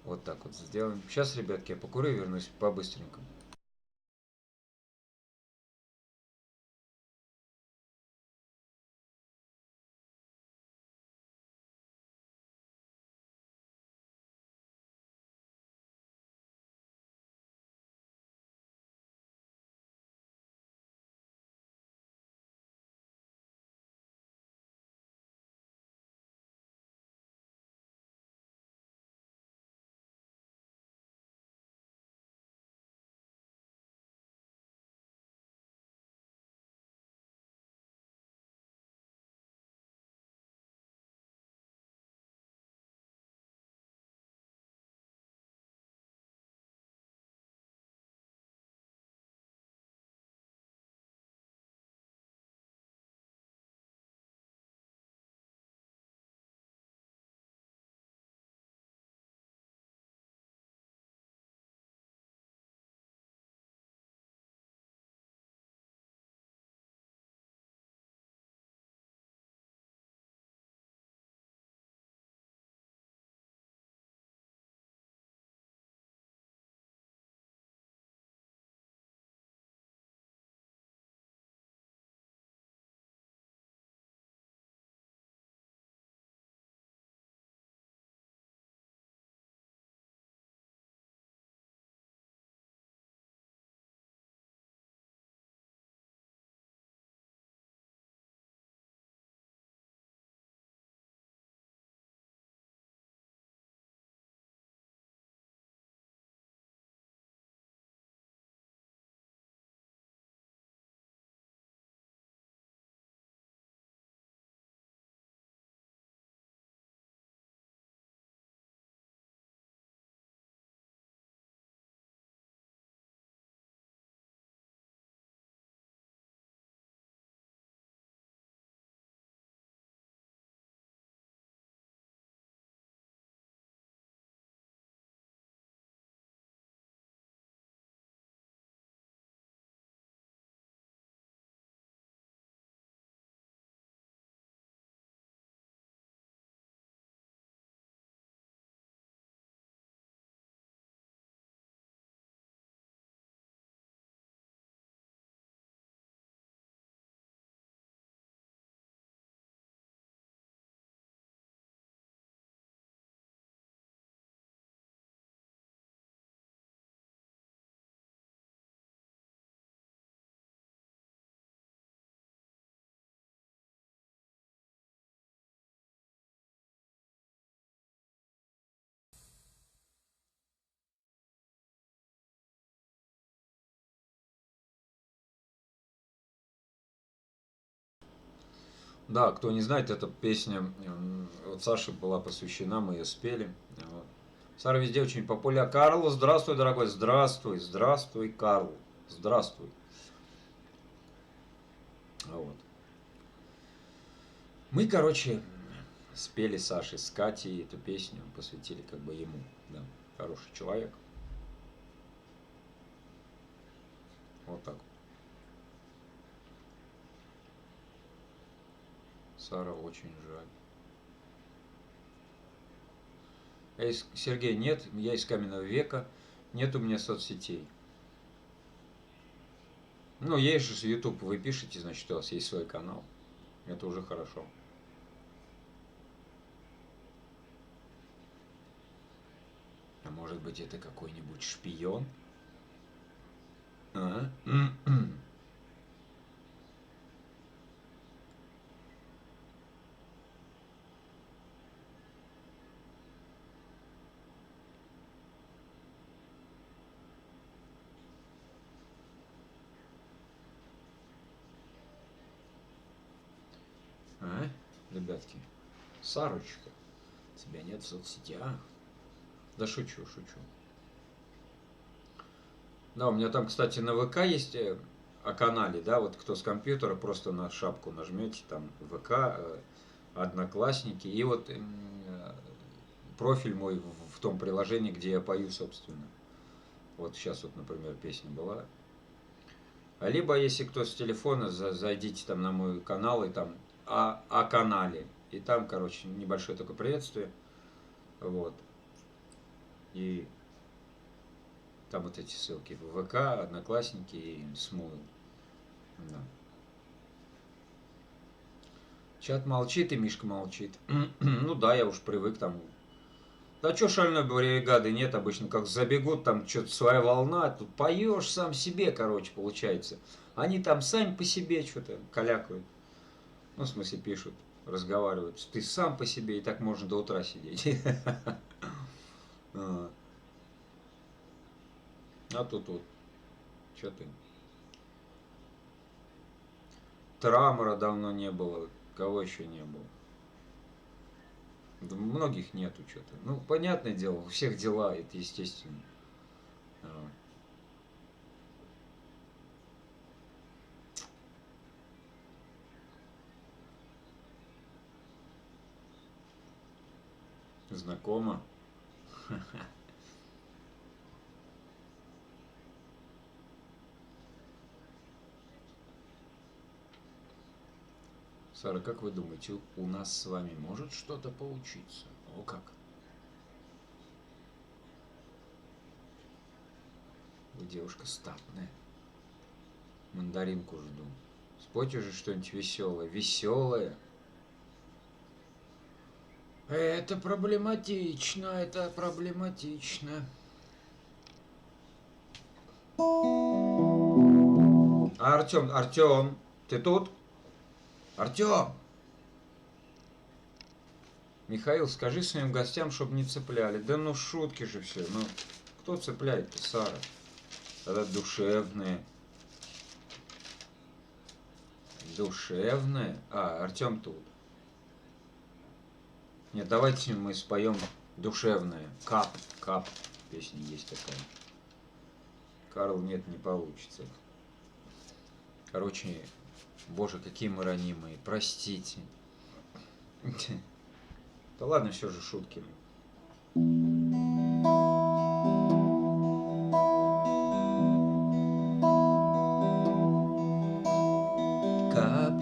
вот так вот сделаем. Сейчас, ребятки, я покурю и вернусь по-быстренькому. Да, кто не знает, эта песня вот Саше была посвящена, мы ее спели. Вот. Сара везде очень популярна. Карл, здравствуй, дорогой, здравствуй, здравствуй, Карл, здравствуй. Вот. Мы, короче, спели Саше с Катей эту песню, посвятили как бы ему, да, хороший человек. Вот так. Сара, очень жаль. Сергей, нет, я из каменного века, нет у меня соцсетей. Ну, есть же YouTube, вы пишете, значит, у вас есть свой канал. Это уже хорошо. А может быть, это какой-нибудь шпион? А? А? Ребятки, Сарочка, тебя нет в соцсетях. Да шучу, шучу. Да, у меня там, кстати, на ВК есть о канале, да, вот кто с компьютера, просто на шапку нажмете, там ВК, Одноклассники, и вот профиль мой в том приложении, где я пою, собственно. Вот сейчас вот, например, песня была. А либо, если кто с телефона, зайдите там на мой канал, и там о канале. И там, короче, небольшое только приветствие. Вот. И там вот эти ссылки в ВК, Одноклассники и Смуил. Да. Чат молчит, и Мишка молчит. Ну да, я уж привык там. Да чё шальной бригады нет, обычно как забегут, там что-то своя волна, тут поешь сам себе, короче, получается. Они там сами по себе что-то калякают. Ну, в смысле, пишут, разговаривают. Ты сам по себе, и так можно до утра сидеть. А тут вот, что ты? Трамора давно не было. Кого еще не было? Да многих нету что-то. Ну, понятное дело, у всех дела, это естественно. Знакомо? Сара, как вы думаете, у нас с вами может что-то получиться? О как! Вы девушка статная. Мандаринку жду. Спойте уже что-нибудь веселое. Веселое. Это проблематично, это проблематично. Артем, ты тут? Артем! Михаил, скажи своим гостям, чтобы не цепляли. Да ну шутки же все. Ну, кто цепляет-то, Сара? Тогда душевные. Душевные? А, Артем тут. Нет, давайте мы споем душевное. Кап, кап. Песня есть такая. Карл, нет, не получится. Короче, боже, какие мы ранимые. Простите. Да ладно, все же шутки. Кап,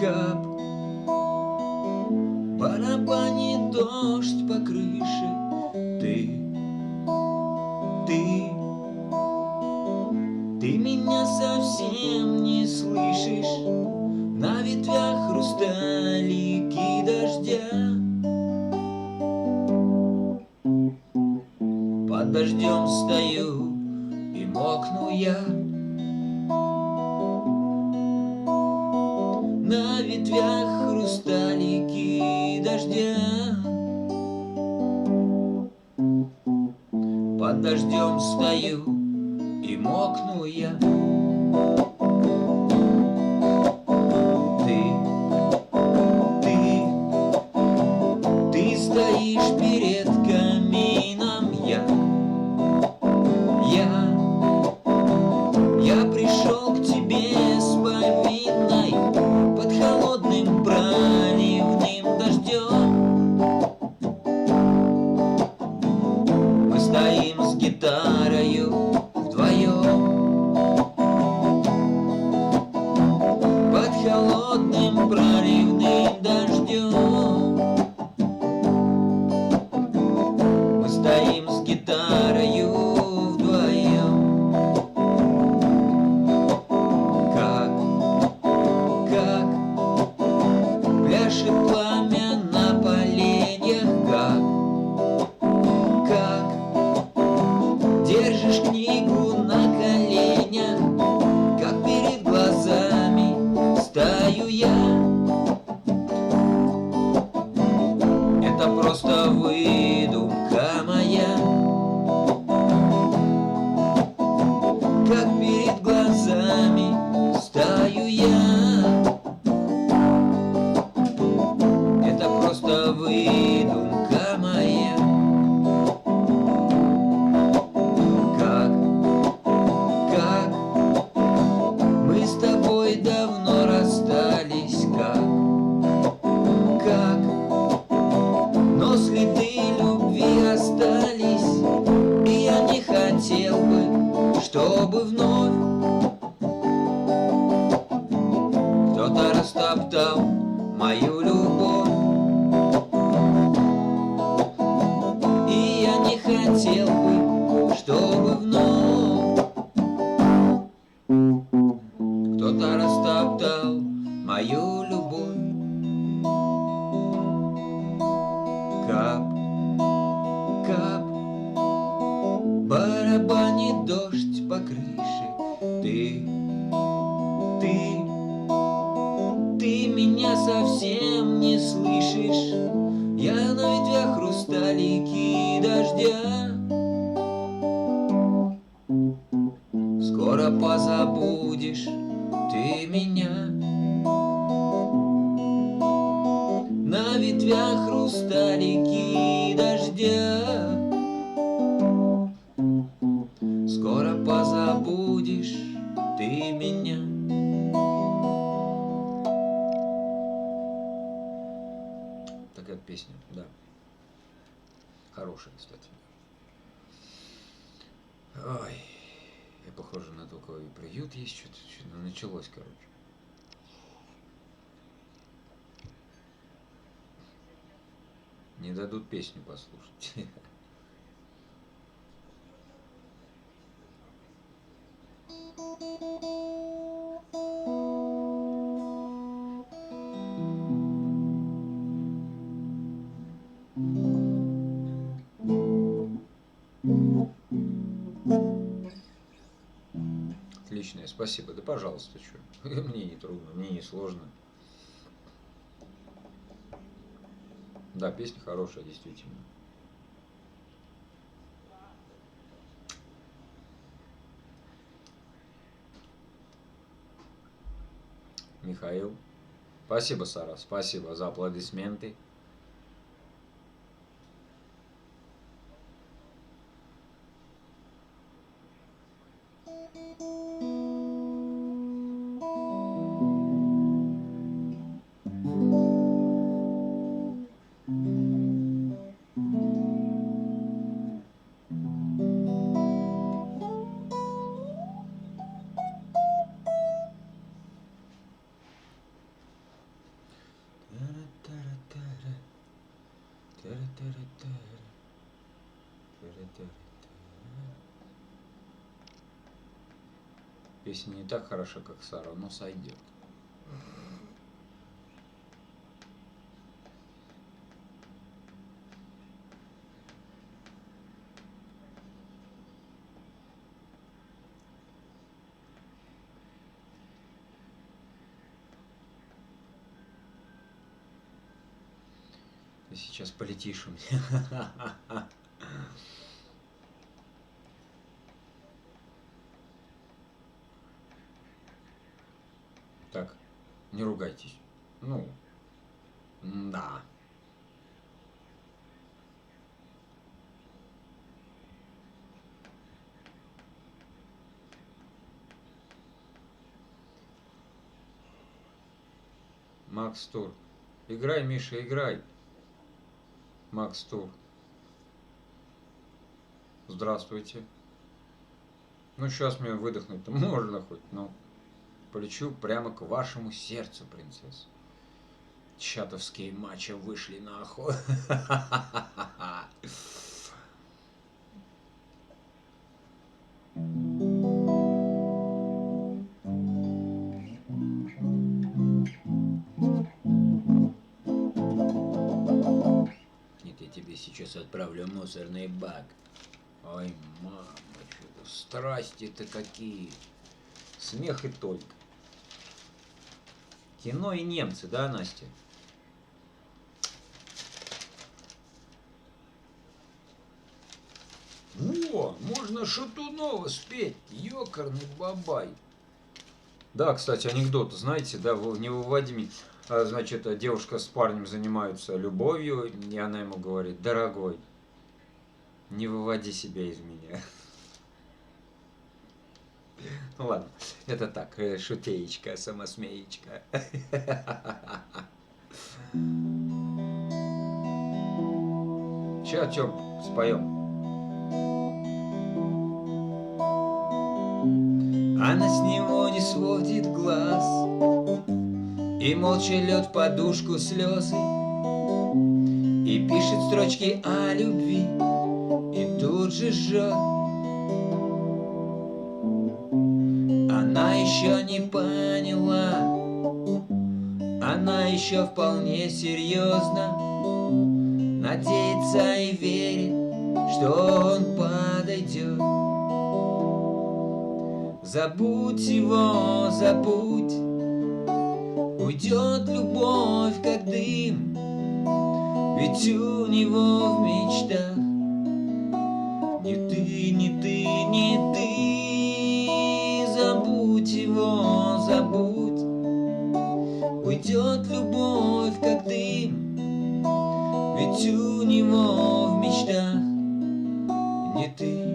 кап, барабанит дождь по крыше. Ты меня совсем не слышишь. На ветвях хрусталики дождя. Под дождем стою и мокну я. На ветвях хрусталики дождя. Под дождем стою и мокну я. Ты мальвиной под холодным проливным дождем. Мы стоим с гитарою вдвоем под холодным проливным дождем. Мы стоим с гитарою вдвоем. Как пляшет пламя на поленьях, как держишь книгу на коленях, как перед глазами стою я. Это просто выдумка моя. Как перед глазами стою я. Это просто выдумка моя. Как мы с тобой давно расстались, как но следы любви остались, и я не хотел бы, чтобы вновь кто-то растоптал мою любовь. И я не хотел бы, чтобы вновь кто-то растоптал мою любовь. Кап, барабанит дождь по крыше. Ты меня совсем не слышишь. Я на ветвях хрусталики дождя. Скоро позабудешь ты меня. На ветвях хрусталики дождя. Скоро позабудешь ты меня. Такая песня, да. Хорошая, кстати. Ой, я похоже на то, у кого и приют есть, что-то началось, короче. Не дадут песню послушать. Отличное, спасибо. Да пожалуйста, что? Мне не трудно, мне не сложно. Да, песня хорошая, действительно. Михаил. Спасибо, Сара, спасибо за аплодисменты. Песня не так хороша, как Сара, но сойдет. Ты сейчас полетишь у меня. Так, не ругайтесь. Ну, да. Макс Тур. Играй, Миша, играй. Макс Тур. Здравствуйте. Ну, сейчас мне выдохнуть-то можно хоть, но полечу прямо к вашему сердцу, принцесса. Чатовские мачо вышли на охоту. Нет, я тебе сейчас отправлю в мусорный бак. Ой, мама, что-то страсти-то какие. Смех и только. Кино и немцы, да, Настя? Во, можно Шатунова спеть, ёкарный бабай. Да, кстати, анекдот, знаете, да, невыводимый. Значит, девушка с парнем занимаются любовью, и она ему говорит: дорогой, не выводи себя из меня. Ну ладно, это так, шутеечка, самосмеечка. Сейчас о чем споем? Она с него не сводит глаз и молча льет в подушку слезы, и пишет строчки о любви, и тут же жжет. Она еще не поняла, она еще вполне серьезно надеется и верит, что он подойдет. Забудь его, забудь, уйдет любовь как дым, ведь у него в мечтах не ты, не ты, не ты. Забудь его, забудь, уйдет любовь как дым, ведь у него в мечтах не ты.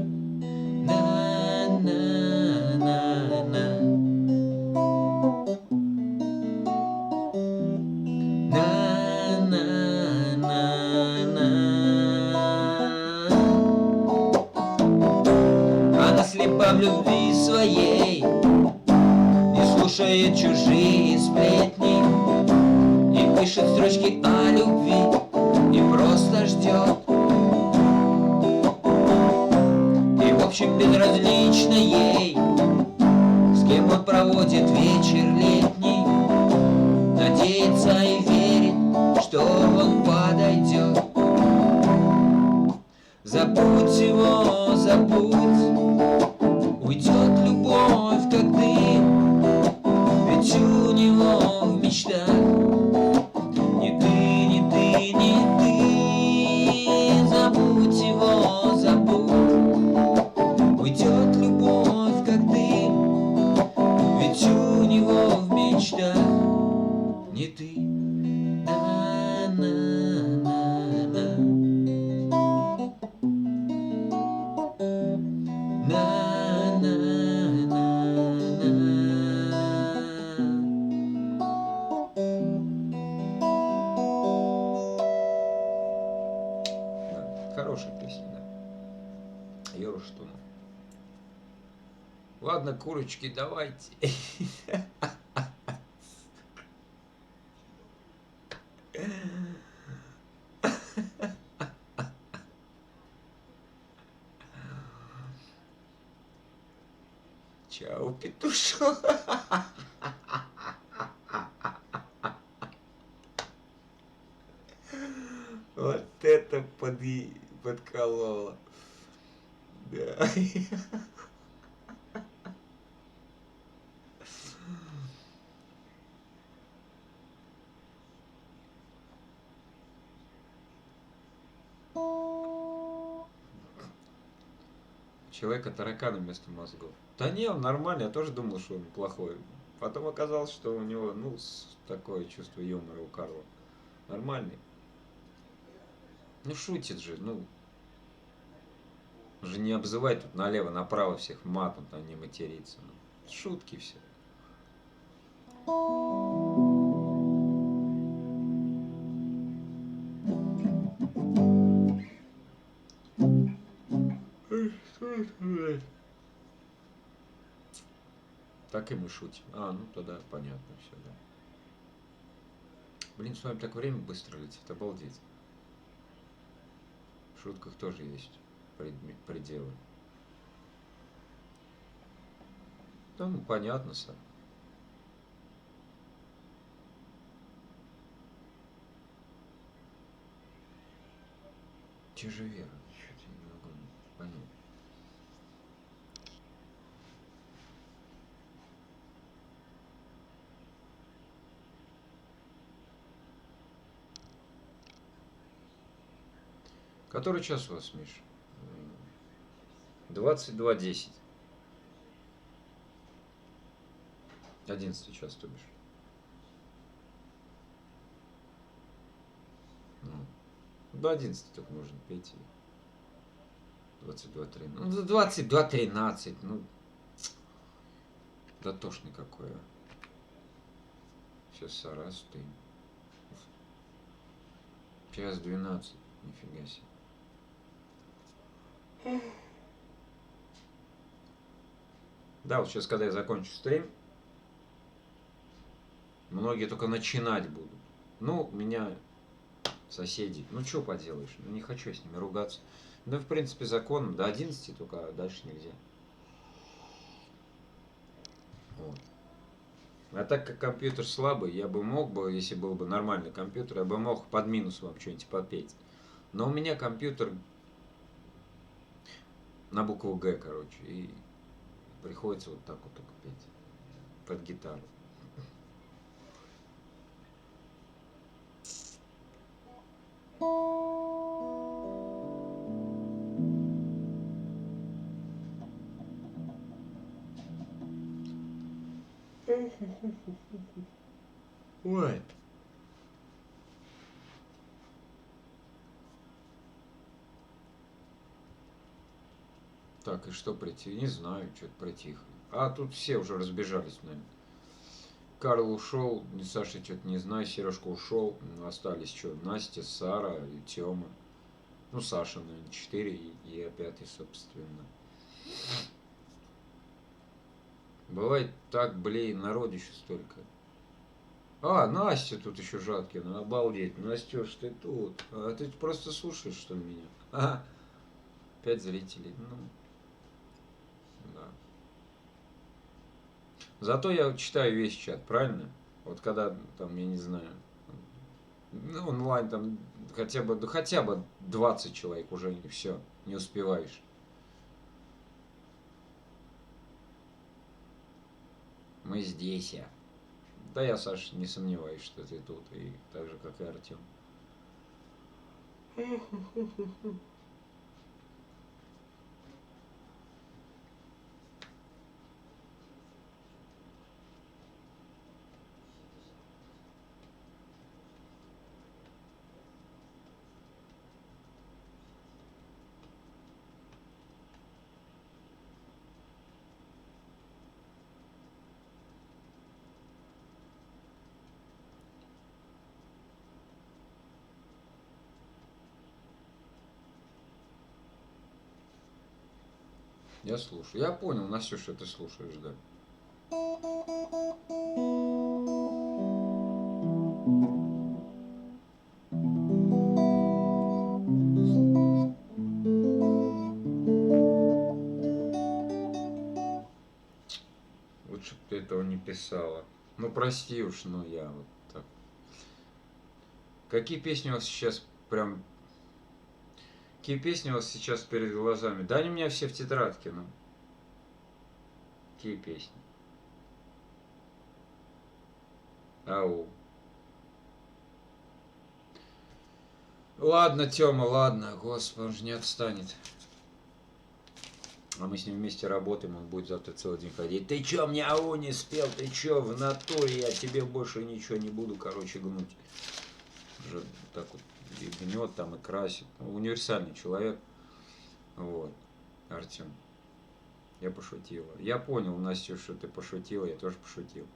Она слепа в любви своей, не слушает чужие сплетни, и пишет строчки о любви, и просто ждет. И в общем безразлично ей, с кем он проводит вечер летний, надеется и верит, что он подойдет. Забудь его, забудь, уйдет любовь как дым, ведь у него в мечтах не ты, не ты, не ты. Забудь его, забудь, уйдет любовь как дым, ведь у него в мечтах не ты. Хорошая песня, да. Юра Шатунов. Ладно, курочки, давайте. Чао, петушок. Вот это подкололо. Да. У человека тараканы вместо мозгов. Да не, он нормальный, я тоже думал, что он плохой. Потом оказалось, что у него, ну, такое чувство юмора у Карла. Нормальный. Ну, шутит же, ну. Он же не обзывает тут налево-направо всех матом, там не матерится. Ну, шутки все. Так и мы шутим. А, ну тогда понятно все, да. Блин, с вами так время быстро летит, обалдеть. В шутках тоже есть пределы. Да, ну понятно, сам. Те же Вера, что-то я не могу понять. Который час у вас, Миш? 22:10. 11 час, то бишь. Ну, до 11 только можно петь. 22:13. Ну, до 22:13. Ну, дотошный какой. А. Сейчас Сарас стоим. Час 12. Нифига себе. Да, вот сейчас, когда я закончу стрим, многие только начинать будут. Ну, меня соседи. Ну, что поделаешь? Ну, не хочу я с ними ругаться. Да, в принципе, законом до 11 только, а дальше нельзя. Вот. А так как компьютер слабый, я бы мог бы, если был бы нормальный компьютер, я бы мог под минус вам что-нибудь попеть. Но у меня компьютер на букву Г, короче, и приходится вот так вот только петь под гитару. Ой. Так, и что прийти? Не знаю, что-то притихло. А тут все уже разбежались, наверное. Карл ушел, Саша что-то не знаю, Сережка ушел. Остались что? Настя, Сара и Тёма. Ну, Саша, наверное, 4 и я 5, собственно. Бывает так, блин, народища столько. А, Настя тут еще Жаткина, обалдеть. Настюш, ты тут. А ты просто слушаешь, что ли, меня? Ага. 5 зрителей, ну, да. Зато я читаю весь чат, правильно? Вот когда там, я не знаю, ну, онлайн там хотя бы 20 человек уже, и все, не успеваешь. Мы здесь, я. Да я, Саш, не сомневаюсь, что ты тут, и так же, как и Артем. Я слушаю. Я понял, Настя, что ты слушаешь, да. Лучше бы ты этого не писала. Ну прости уж, но я вот так. Какие песни у вас сейчас прям... Какие песни у вас сейчас перед глазами? Да они у меня все в тетрадке, ну. Какие песни? Ау. Ладно, Тёма, ладно. Господи, он же не отстанет. А мы с ним вместе работаем, он будет завтра целый день ходить. Ты чё, мне ау не спел? Ты чё, в натуре я тебе больше ничего не буду, короче, гнуть. Уже так вот и гнет там, и красит. Универсальный человек. Вот. Артем. Я пошутила. Я понял, Настя, что ты пошутила, я тоже пошутил.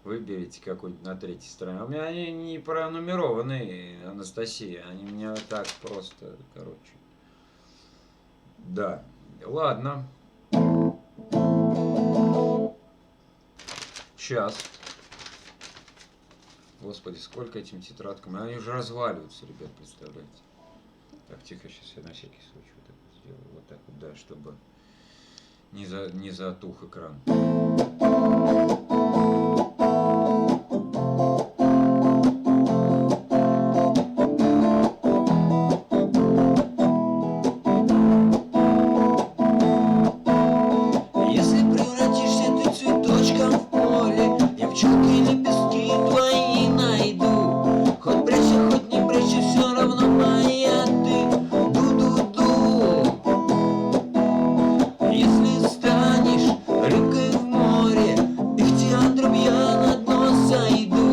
Выберите какой-нибудь на третьей стороне. У меня они не пронумерованы, Анастасия. Они у меня так просто, короче. Да. Ладно. Сейчас. Господи, сколько этим тетрадкам. Они уже разваливаются, ребят, представляете. Так, тихо, сейчас я на всякий случай вот так вот сделаю. Вот так вот, да, чтобы не затух экран.
Если превратишься ты цветочком в поле, я пчелки лепестки твои найду. Хоть прячься, хоть не прячься, все равно моя ты. Ду-ду-ду. Если станешь рыбкой в море, ихтиандром я на дно сойду.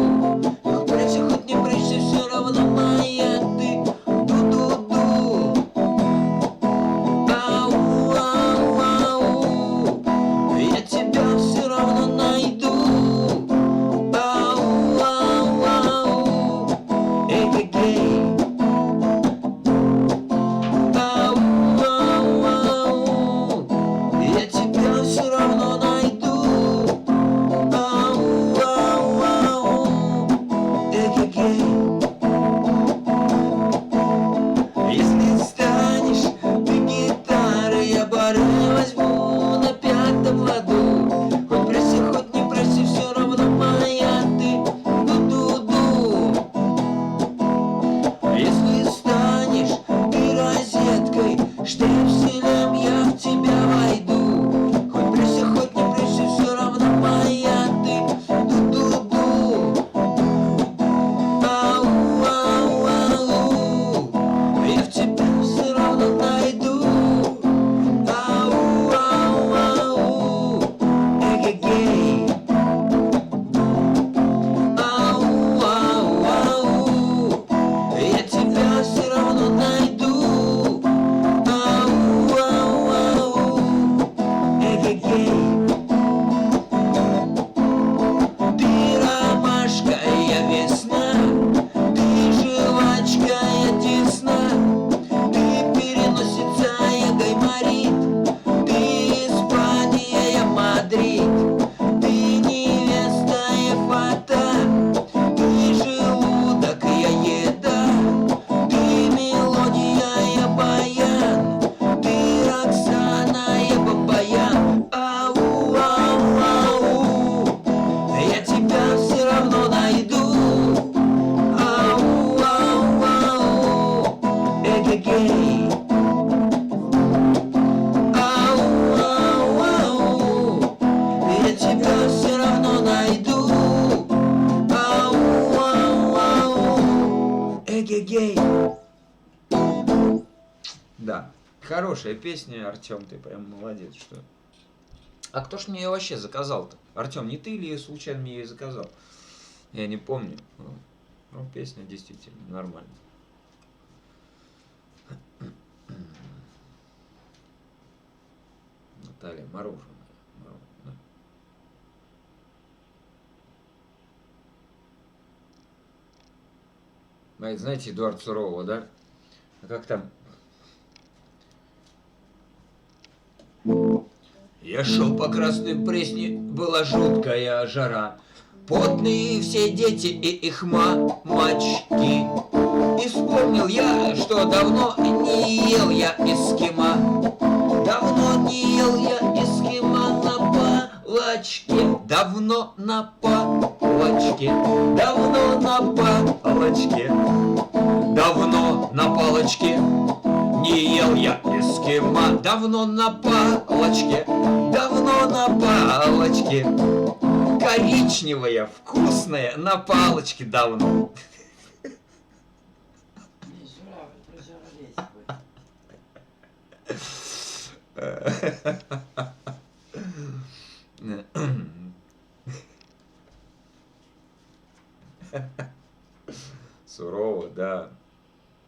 Хоть прячься, хоть не прячься, все равно моя ты. Ду-ду-ду. Ау, ау, ау. Я тебя все равно найду. Ау, ау, ау. Эгегей. Ау, ау, ау. Я тебя все равно найду. Ау, ау, ау. Эгегей. Если станешь ты гитарой, я бары возьму на пятом ладу. Хоть прячься, хоть не прячься, все равно моя ты. Ду-ду-ду. Если станешь ты розеткой, штепселем я в тебя войду. Хоть прячься, хоть не прячься, все равно моя ты. Ду-ду-ду. Ау, ау, ау. Я в тебя все равно найду. Ау, ау, ау. Эгегей. Ау, ау, ау. Я тебя все равно найду. Ау, ау, ау. Эгегей. Ты ромашка, я весна. Ты жвачка, я десна. Ты переносица, я гайморит. Ты Испания, я Мадрид. Ты невеста, я фата. Ты желудок, я еда. Ты мелодия, я баян. Ты Роксана, я Бабаян. Ау, ау, ау. Я тебя все равно найду. Ау, ау, ау. Эгегей. Ау, ау, ау. Я тебя все равно найду. Ау, ау, ау. Эгегей.
Да, хорошая песня, Артем, ты прям молодец, что. А кто ж мне ее вообще заказал-то? Артем, не ты ли ее случайно мне ее заказал? Я не помню. Ну, песня действительно нормальная. Наталья Мороженая. Да. А это, знаете, Эдуард Сурового, да? А как там? Я шел по Красной Пресне, была жуткая жара. Потные все дети и их мамочки. И вспомнил я, что давно не ел я эскимо. Давно не ел я эскимо на палочке. Давно на палочке. Давно на палочке. Давно на палочке. Не ел я эскимо. Давно на палочке. Давно на палочке. Коричневая, вкусная, на палочке давно. Сурово, да.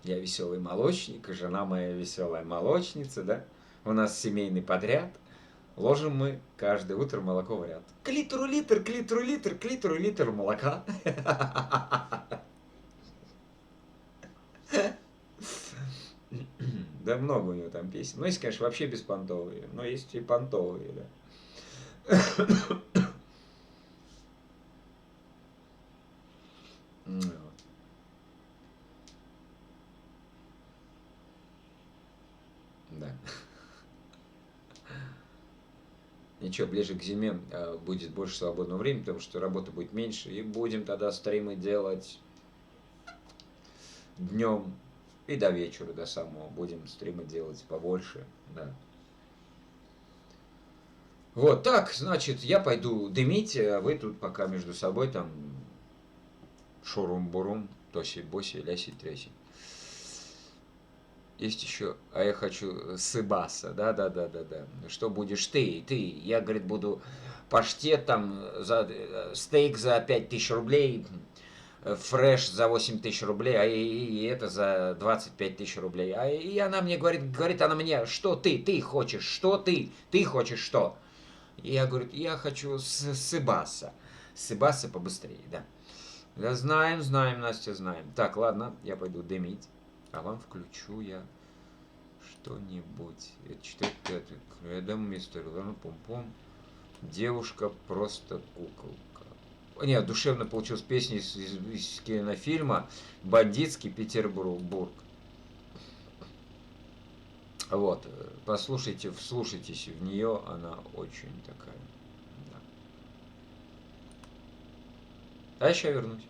Я веселый молочник, и жена моя веселая молочница, да. У нас семейный подряд. Ложим мы каждое утро молоко в ряд. К литру литр, к литру литр, к литру литр молока. Да много у него там песен. Ну, есть, конечно, вообще беспонтовые, но есть и понтовые, да. Ничего, ближе к зиме будет больше свободного времени, потому что работы будет меньше, и будем тогда стримы делать днем и до вечера, до самого. Будем стримы делать побольше, да. Вот так, значит, я пойду дымить, а вы тут пока между собой там шурум-бурум, тоси-боси, ляси-тряси. Есть еще, а я хочу сыбаса, да. Что будешь ты? Я, говорит, буду паштет там, стейк за 5000 рублей, фреш за 8000 рублей, а и это за 25 тысяч рублей. И она мне говорит она мне, что ты хочешь, что ты хочешь, что? И я говорю, я хочу сыбаса. Сыбаса побыстрее, да. Да знаем, Настя, знаем. Так, ладно, я пойду дымить, а вам включу я что-нибудь. Это 4-5. Рядом мистер Пум-Пум. Девушка просто куколка. Нет, душевно получилась песня из кинофильма «Бандитский Петербург». Вот, послушайте, вслушайтесь в нее, она очень такая. Да. А еще вернусь.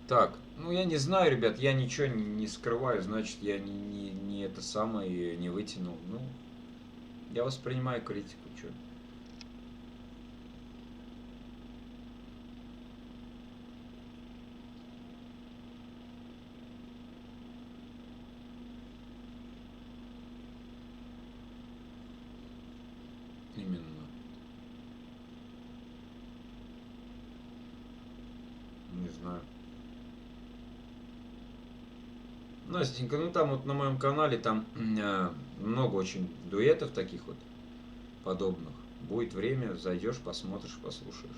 Так, ну я не знаю, ребят, я ничего не скрываю, значит, я не это самое не вытянул. Ну, я воспринимаю критику, что. Именно. Не знаю. Настенька, ну там вот на моем канале там много очень дуэтов таких вот подобных. Будет время, зайдешь, посмотришь, послушаешь.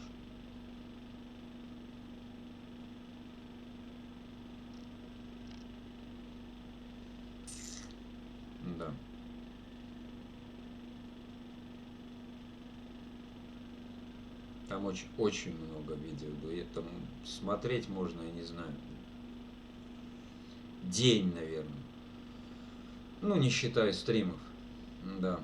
Да. Там очень много видео дуэтов. Смотреть можно, я не знаю. День, наверное. Ну, не считая стримов. Да.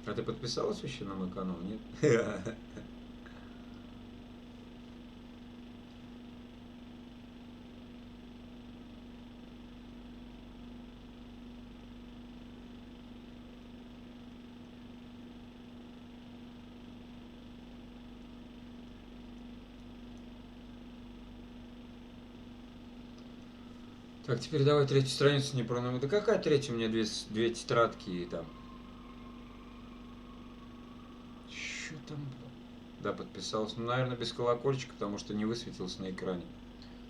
А ты подписалась вообще на мой канал, нет? Так, теперь давай третью страницу не про... Да какая третья? У меня две тетрадки и там... Что там? Да, подписался. Ну, наверное, без колокольчика, потому что не высветилось на экране.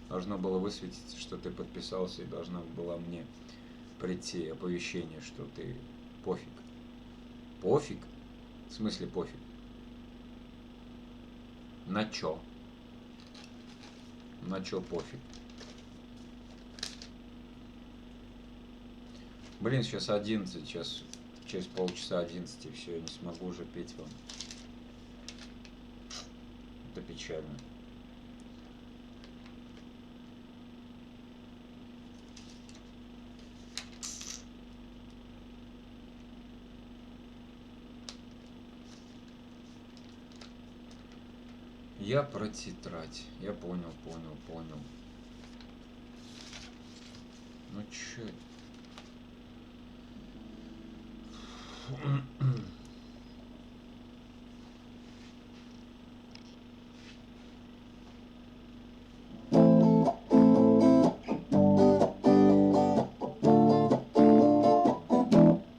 Должно было высветиться, что ты подписался, и должна была мне прийти оповещение, что ты пофиг. Пофиг? В смысле пофиг? На чё? На чё пофиг? Блин, сейчас 11, сейчас через полчаса 11, и все, я не смогу уже петь вам. Это печально. Я про тетрадь. Я понял. Ну чё?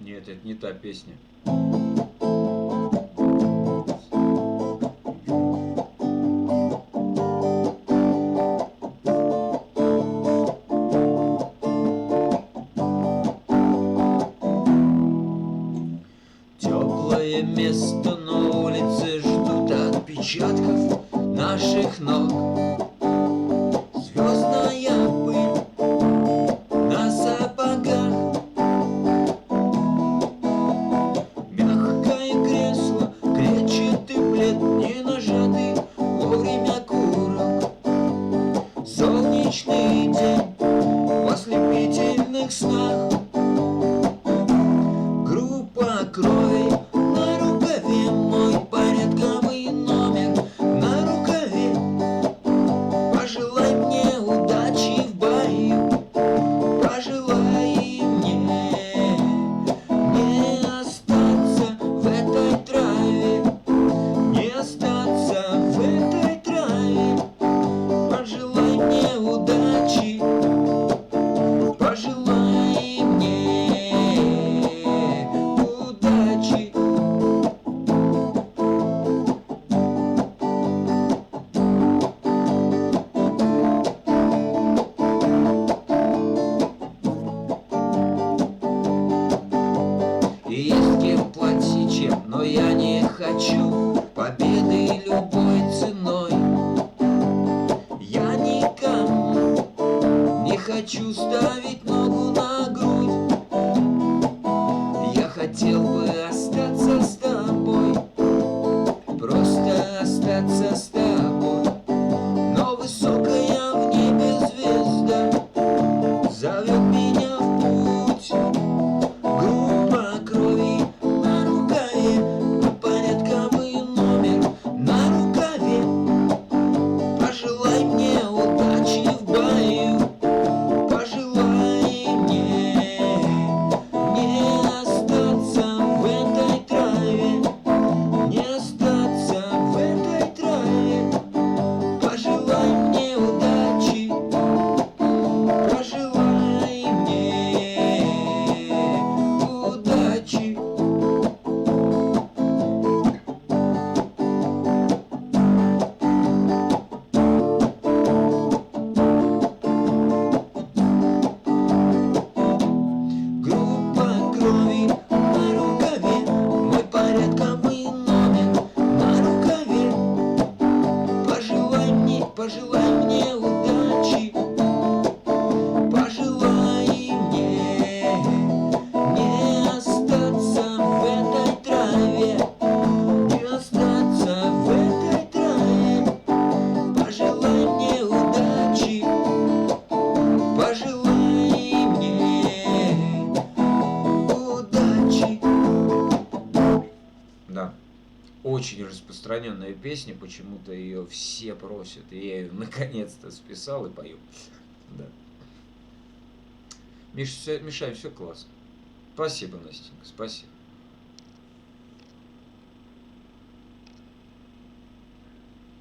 Нет, это не та песня.
Теплое место на улице ждут отпечатков наших ног. Звездная пыль на сапогах. Мягкое кресло, клетчатый плед, не нажатый вовремя курок. Солнечный день в ослепительных снах. Группа крови на рукаве, мой порядковый номер на рукаве. Пожелай мне удачи в бою, пожелай мне не остаться в этой траве, не остаться в этой траве. Пожелай мне удачи, пожелай мне удачи. И есть кем платить чем, но я не хочу победы любой ценой. Я никому не хочу ставить ногу на грудь. Я хотел бы остаться с тобой, просто остаться с тобой. Но высокая в небе звезда зовет меня в путь. Группа крови на рукаве,
распространенная песня, почему-то ее все просят. И я ее наконец-то списал и пою. Да. Мишань, все классно. Спасибо, Настенька, спасибо.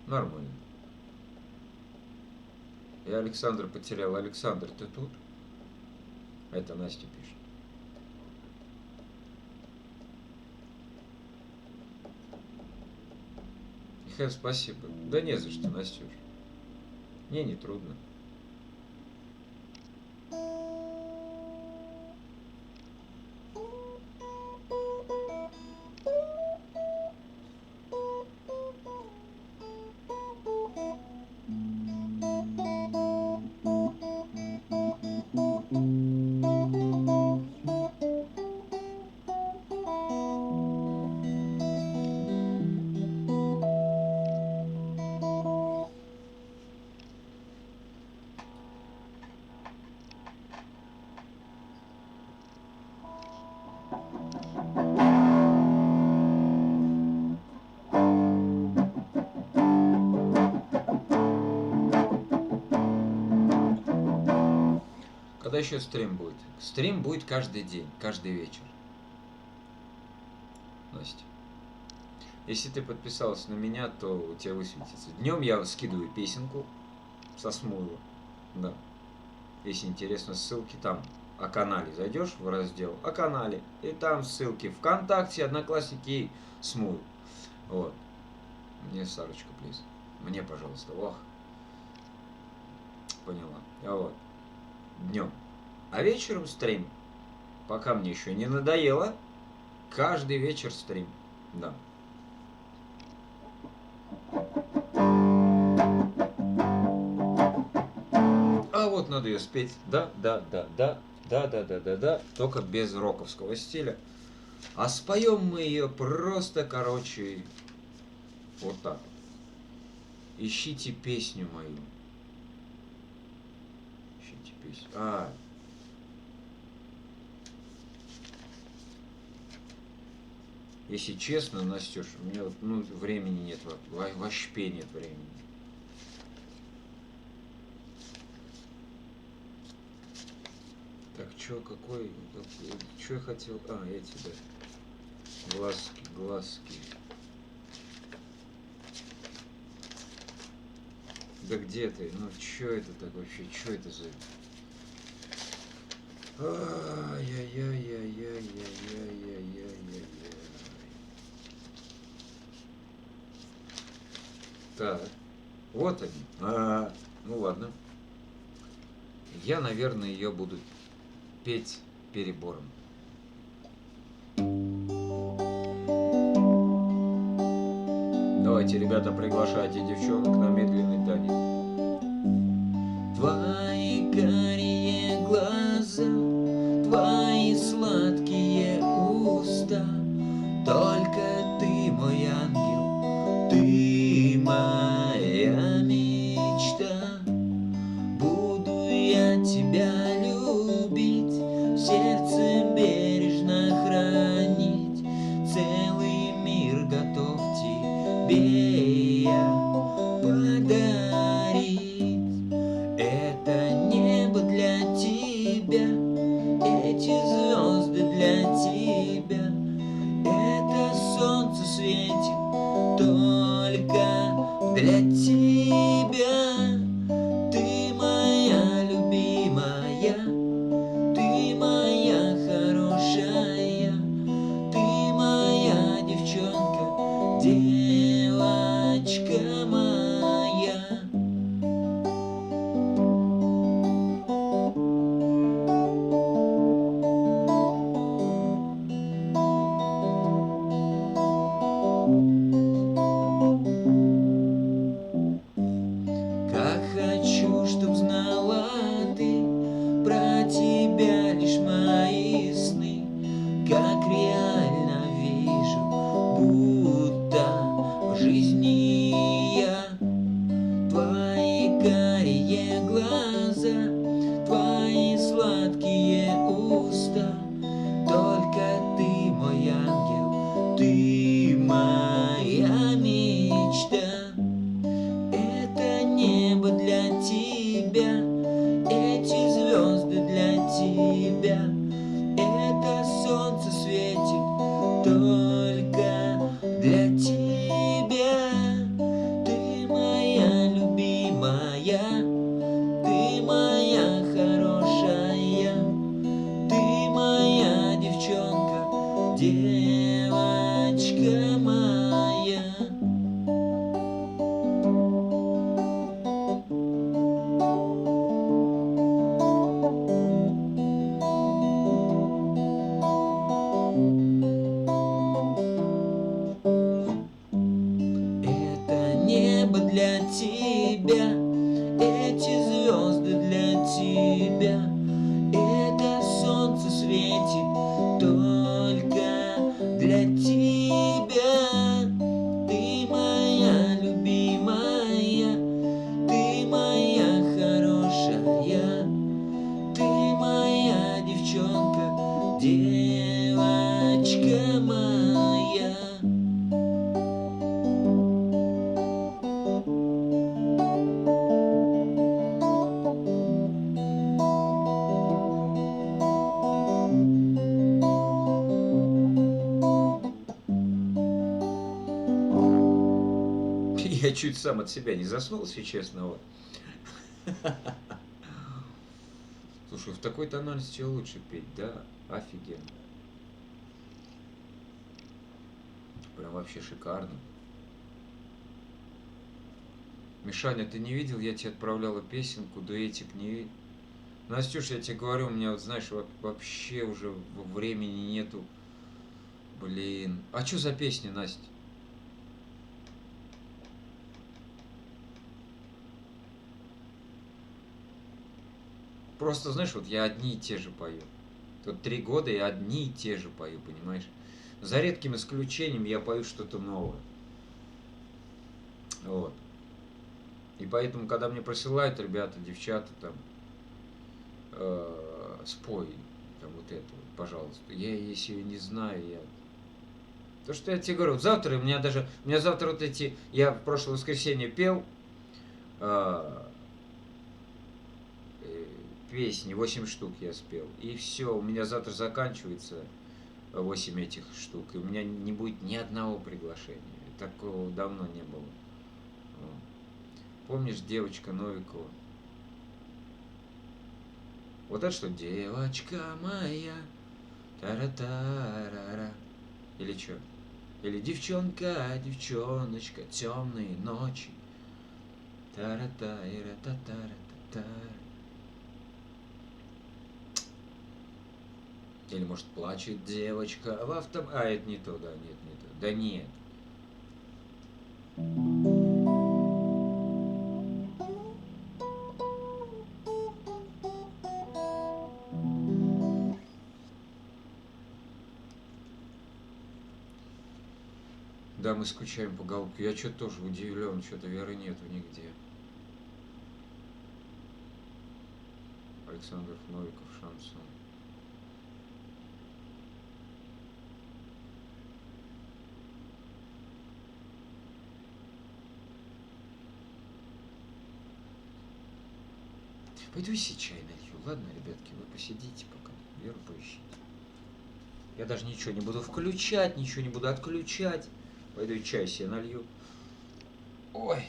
Нормально. Я Александра потерял. Александр, ты тут? Это Настя пишет. Михаил, спасибо. Да не за что, Настюш. Мне не трудно. Когда еще стрим будет? Стрим будет каждый день, каждый вечер. Настя. Если ты подписалась на меня, то у тебя высветится. Днем я скидываю песенку со Смуева. Да. Если интересно, ссылки там о канале. Зайдешь в раздел о канале, и там ссылки ВКонтакте, Одноклассники и Смуев. Вот. Мне Сарочка, плиз. Мне, пожалуйста. Ох. Поняла. А вот. Днем. А вечером стрим. Пока мне еще не надоело. Каждый вечер стрим. Да. А вот надо ее спеть. Да. Только без роковского стиля. А споем мы ее просто, короче, вот так. Ищите песню мою. Ищите песню. Если честно, Настюш, у меня вот, времени нет, вообще нет времени. Так, чё, чё я хотел? Эти, да. Глазки. Да где ты? Ну, чё это так вообще? Чё это за... Ай-яй-яй-яй-яй-яй-яй-яй-яй-яй. Так, вот они. Ну ладно. Я, наверное, ее буду петь перебором. Давайте, ребята, приглашайте девчонок на медленный танец.
Твои карие глаза, твои сладкие уста, только ты мой ангел, ты моя мечта. Буду я тебя любить, в сердце бережно хранить, целый мир готов тебе я подарить. Это небо для тебя, эти звезды для тебя, это солнце светит только для тебя. Ты моя любимая, ты моя хорошая, ты моя девчонка, девочка моя. Как хочу, чтоб знала ты про тебя лишь мои сны, как реально вижу, будто в жизни я для тебя, эти звезды для тебя, это солнце светит только для тебя. Ты моя любимая, ты моя хорошая, ты моя девчонка, девочка моя.
Я чуть сам от себя не заснул, если честно. Вот. Слушай, в такой тональности лучше петь, да? Офигенно. Прям вообще шикарно. Мишаня, ты не видел? Я тебе отправляла песенку, дуэтик не видел. Настюш, я тебе говорю, у меня, вот знаешь, вообще уже времени нету. Блин. А что за песня, Настя? Просто, знаешь, вот я одни и те же пою. Тут 3 года я одни и те же пою, понимаешь? За редким исключением я пою что-то новое. Вот. И поэтому, когда мне присылают ребята, девчата, там, спой, там, вот это вот, пожалуйста. Я, если ее не знаю, я... То, что я тебе говорю, завтра у меня завтра вот эти... Я в прошлое воскресенье пел... песни, 8 штук я спел. И все, у меня завтра заканчивается 8 этих штук. И у меня не будет ни одного приглашения. Такого давно не было. Помнишь, девочка Новикова? Вот это что? Девочка моя. Тара-тарара. Или что? Или девчонка, девчоночка, темные ночи. Тара-тара-та-тара-та-тара. Или, может, плачет девочка в авто... А, это не то, да, нет, не то. Да нет. Да, мы скучаем по Голубке. Я что-то тоже удивлен, что-то Веры нету нигде. Александр Новиков, шансон. Пойду себе чай налью. Ладно, ребятки, вы посидите пока. Веру поищите. Я даже ничего не буду включать, ничего не буду отключать. Пойду и чай себе налью. Ой.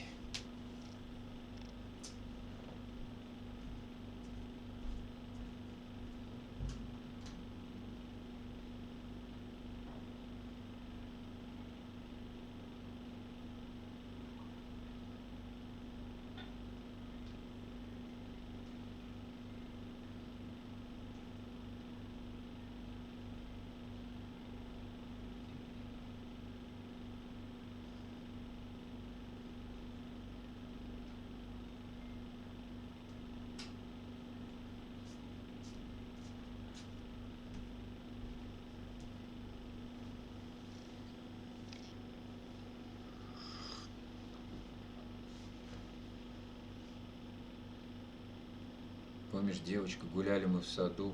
Помнишь, девочка, гуляли мы в саду.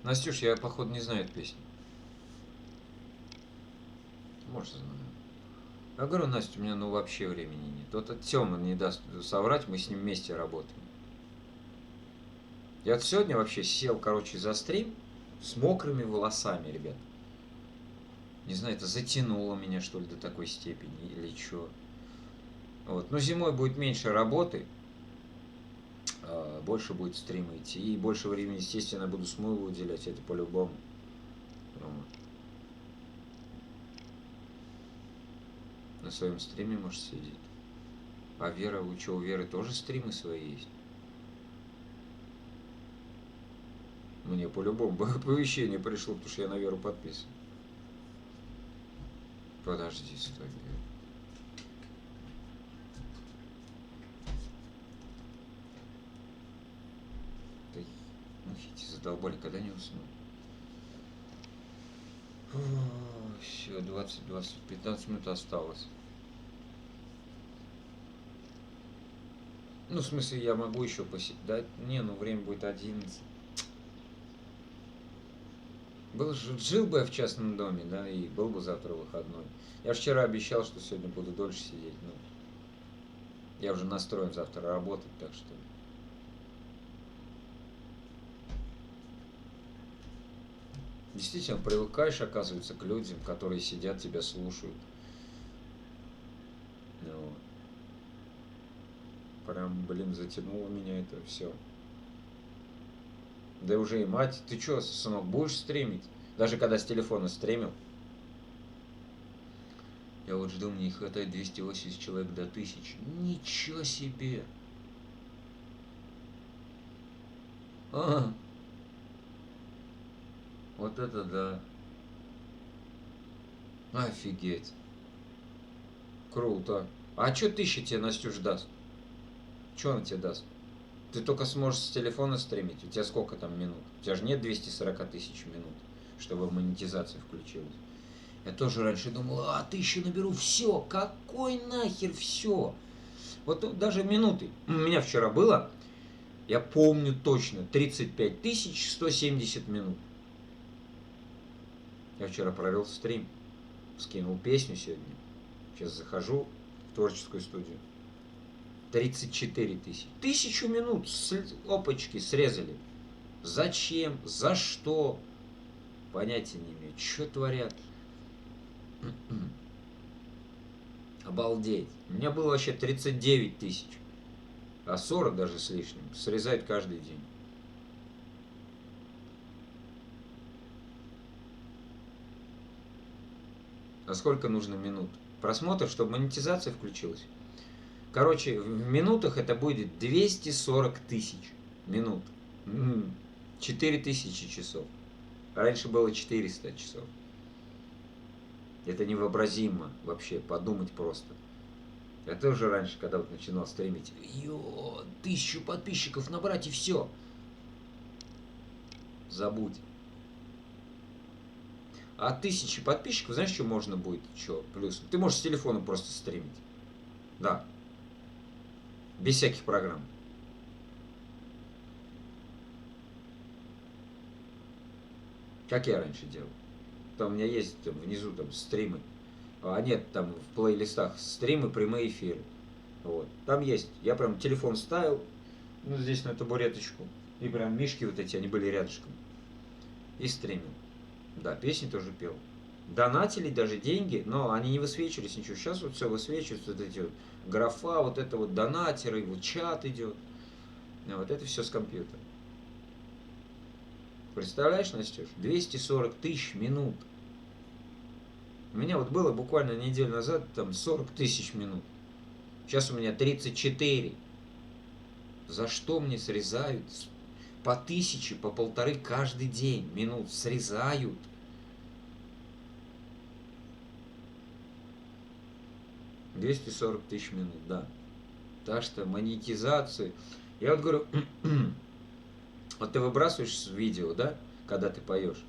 Настюш, я, походу, не знаю эту песню. Может, знаю. Я говорю, Настя, у меня ну вообще времени нет. Вот Тёма не даст соврать, мы с ним вместе работаем. Я вот сегодня вообще сел, короче, за стрим с мокрыми волосами, ребят. Не знаю, это затянуло меня, что ли, до такой степени или что. Вот. Но зимой будет меньше работы. Больше будет стрима идти. И больше времени, естественно, буду смылу уделять. Это по-любому. Вот. На своем стриме можешь сидеть. А Вера, у чего, у Веры тоже стримы свои есть? Мне по-любому оповещение пришло, потому что я на Веру подписан. Подожди, стой, Вера. задолбали, когда не усну. Все, 15 минут осталось. Ну, в смысле, я могу еще посидеть. Да? Не, ну время будет 11. Жил бы я в частном доме, да, и был бы завтра выходной. Я вчера обещал, что сегодня буду дольше сидеть, но я уже настроен завтра работать, так что... Действительно, привыкаешь, оказывается, к людям, которые сидят, тебя слушают. Вот. Прям, блин, затянуло меня это все. Да уже и мать, ты чё, сынок, будешь стримить? Даже когда с телефона стримил. Я вот жду, мне не хватает 280 человек до 1000. Ничего себе! А, вот это да. Офигеть. Круто. А чё 1000 тебе Настюш даст? Чё она тебе даст? Ты только сможешь с телефона стримить. У тебя сколько там минут? У тебя же нет 240 тысяч минут, чтобы монетизация включилась. Я тоже раньше думал, 1000 наберу, все, какой нахер все. Вот даже минуты. У меня вчера было, я помню точно, 35 170 минут. Я вчера провел стрим, скинул песню сегодня. Сейчас захожу в творческую студию. 34 тысячи. 1000 минут, опачки, срезали. Зачем? За что? Понятия не имею. Что творят? Обалдеть. У меня было вообще 39 тысяч. А 40 даже с лишним. Срезают каждый день. А сколько нужно минут? Просмотр, чтобы монетизация включилась? Короче, в минутах это будет 240 тысяч минут. 4000 часов. Раньше было 400 часов. Это невообразимо вообще, подумать просто. Я тоже раньше, когда вот начинал стримить, 1000 подписчиков набрать и все. Забудь. А 1000 подписчиков, знаешь, что можно будет? Что? Плюс. Ты можешь с телефона просто стримить. Да. Без всяких программ. Как я раньше делал. Там у меня есть там, внизу там стримы. А нет, там в плейлистах стримы, прямые эфиры. Вот. Там есть. Я прям телефон ставил, ну, здесь на табуреточку. И прям мишки вот эти, они были рядышком. И стримил. Да, песни тоже пел. Донатили даже деньги, но они не высвечивались ничего. Сейчас вот все высвечивается, вот эти вот графа, вот это вот донатеры, вот чат идет. Вот это все с компьютера. Представляешь, Настюш? 240 тысяч минут. У меня вот было буквально неделю назад там 40 тысяч минут. Сейчас у меня 34. За что мне срезают? По 1000, по 1500 каждый день минут срезают. $240 тысяч минут, да. Так что монетизацию. Я вот говорю, вот ты выбрасываешь видео, да, когда ты поешь.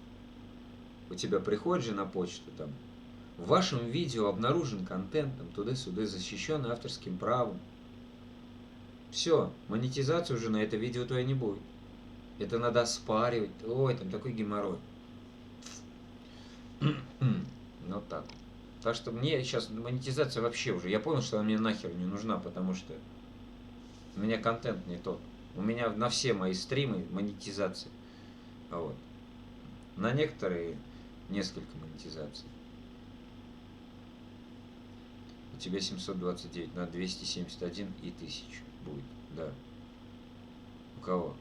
У тебя приходит же на почту там. В вашем видео обнаружен контент, там, туда-сюда, защищен авторским правом. Все, монетизации уже на это видео твое не будет. Это надо оспаривать. Ой, там такой геморрой. Вот так. Так что мне сейчас монетизация вообще уже... Я понял, что она мне нахер не нужна, потому что у меня контент не тот. У меня на все мои стримы монетизация. Вот. На некоторые несколько монетизаций. У тебя 729, на 271 и 1000 будет, да. У кого?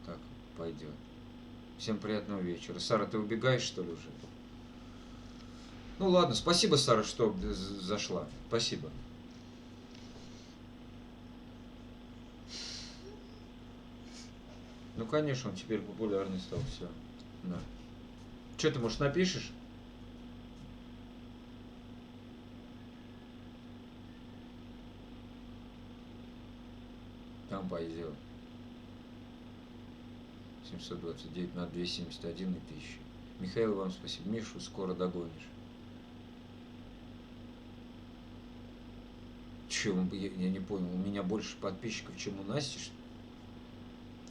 Так, пойдет. Всем приятного вечера. Сара, ты убегаешь, что ли, уже? Ну ладно, спасибо, Сара, что зашла. Спасибо. Ну, конечно, он теперь популярный стал, все. Да. Что ты, может, напишешь? Там пойдет. 729 на 271 и 1000. Михаил, вам спасибо. Мишу скоро догонишь. Че, я не понял, у меня больше подписчиков, чем у Насти, что ли?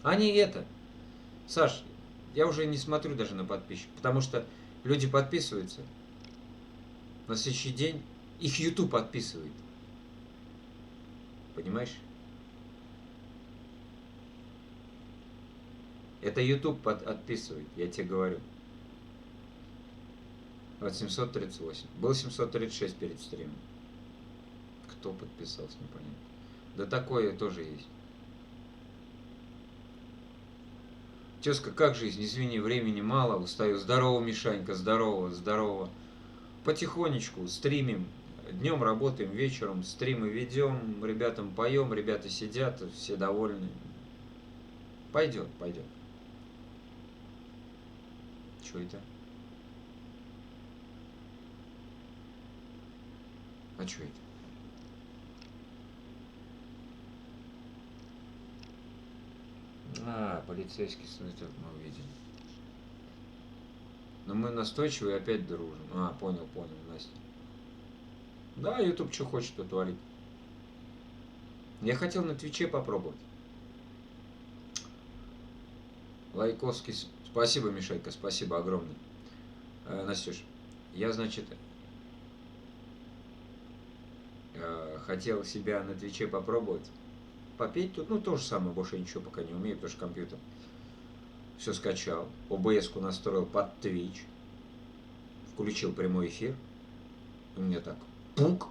А не это. Саш, я уже не смотрю даже на подписчиков, потому что люди подписываются. На следующий день их YouTube подписывает. Понимаешь? Это YouTube отписывает, я тебе говорю. Вот 738. Был 736 перед стримом. Кто подписался, непонятно. Да такое тоже есть. Тезка, как жизнь? Извини, времени мало, устаю. Здорово, Мишанька, здорово, здорово. Потихонечку стримим. Днем работаем, вечером стримы ведем, ребятам поем, ребята сидят, все довольны. Пойдет, пойдет. Что это? А что это? А, полицейский снайпер мы увидели. Но мы настойчивы и опять дружим. А, понял, Настя. Да, YouTube что хочет, то творит. Я хотел на Твиче попробовать. Лайковский. Спасибо, Мишелька, спасибо огромное. Настюш, я, значит, хотел себя на Твиче попробовать. Попеть тут, ну, то же самое, больше я ничего пока не умею, потому что компьютер. Все скачал, OBS-ку настроил под Twitch, включил прямой эфир, у меня так пук,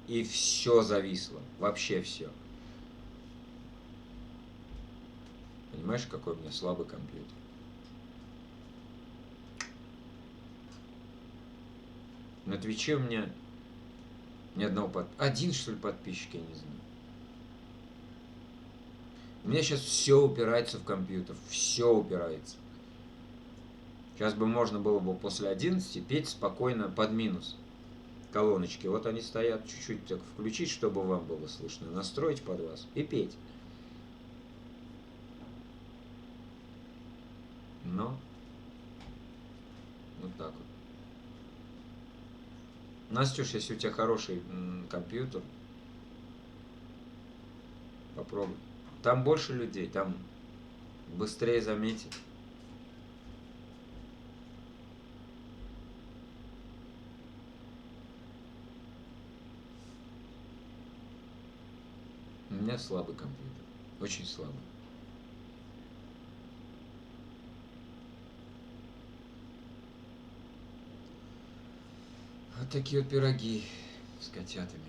и все зависло, вообще все. Понимаешь, какой у меня слабый компьютер? На Твиче у меня ни одного один, что ли, подписчика, я не знаю. У меня сейчас все упирается в компьютер, все упирается. Сейчас бы можно было бы после 11 петь спокойно под минус. Колоночки, вот они стоят, чуть-чуть так включить, чтобы вам было слышно, настроить под вас и петь. Но вот так вот. Настюш, если у тебя хороший компьютер, попробуй. Там больше людей, там быстрее заметит. У меня слабый компьютер, очень слабый. Вот такие вот пироги с котятами.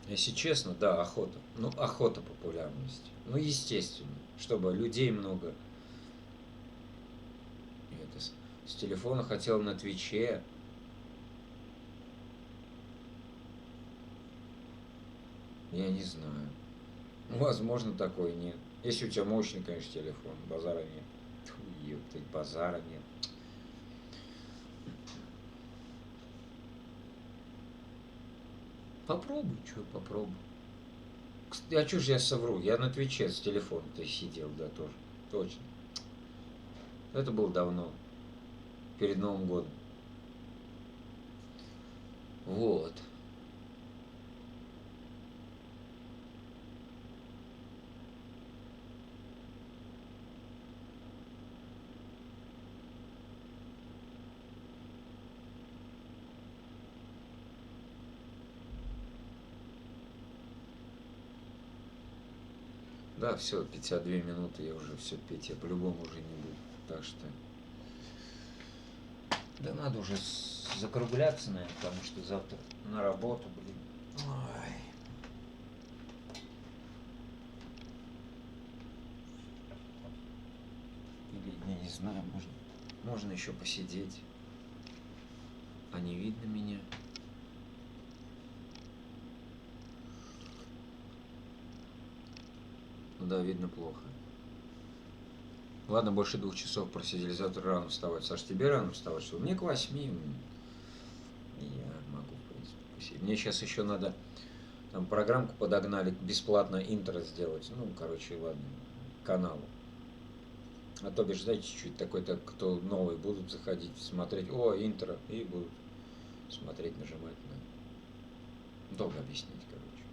Если честно, да, охота. Ну, охота популярности. Ну, естественно, чтобы людей много. Это с телефона хотел на Твиче. Я не знаю. Возможно, такой нет. Если у тебя мощный, конечно, телефон, базара нет. Тьфу, ёптать, базара нет. Попробуй, что попробуй. А что же я совру? Я на Твиче с телефона-то сидел, да, тоже. Точно. Это было давно. Перед Новым годом. Вот. Да, все, 52 минуты, я уже все петь, я по-любому уже не буду. Так что... Да надо уже закругляться, наверное, потому что завтра на работу, блин. Ой. Или, я не знаю, можно еще посидеть. А не видно меня. Ну да, видно плохо. Ладно, больше 2 часов просидели, завтра рано вставать. Саш, тебе рано вставать, что? Мне к 8. Я могу, в принципе, версии. Мне сейчас еще надо там программку подогнали, бесплатно интро сделать. Ну, короче, ладно, каналу. А то бишь, знаете, чуть такой-то, кто новый, будут заходить, смотреть, о, интро, и будут смотреть, нажимать на. Долго объяснять, короче.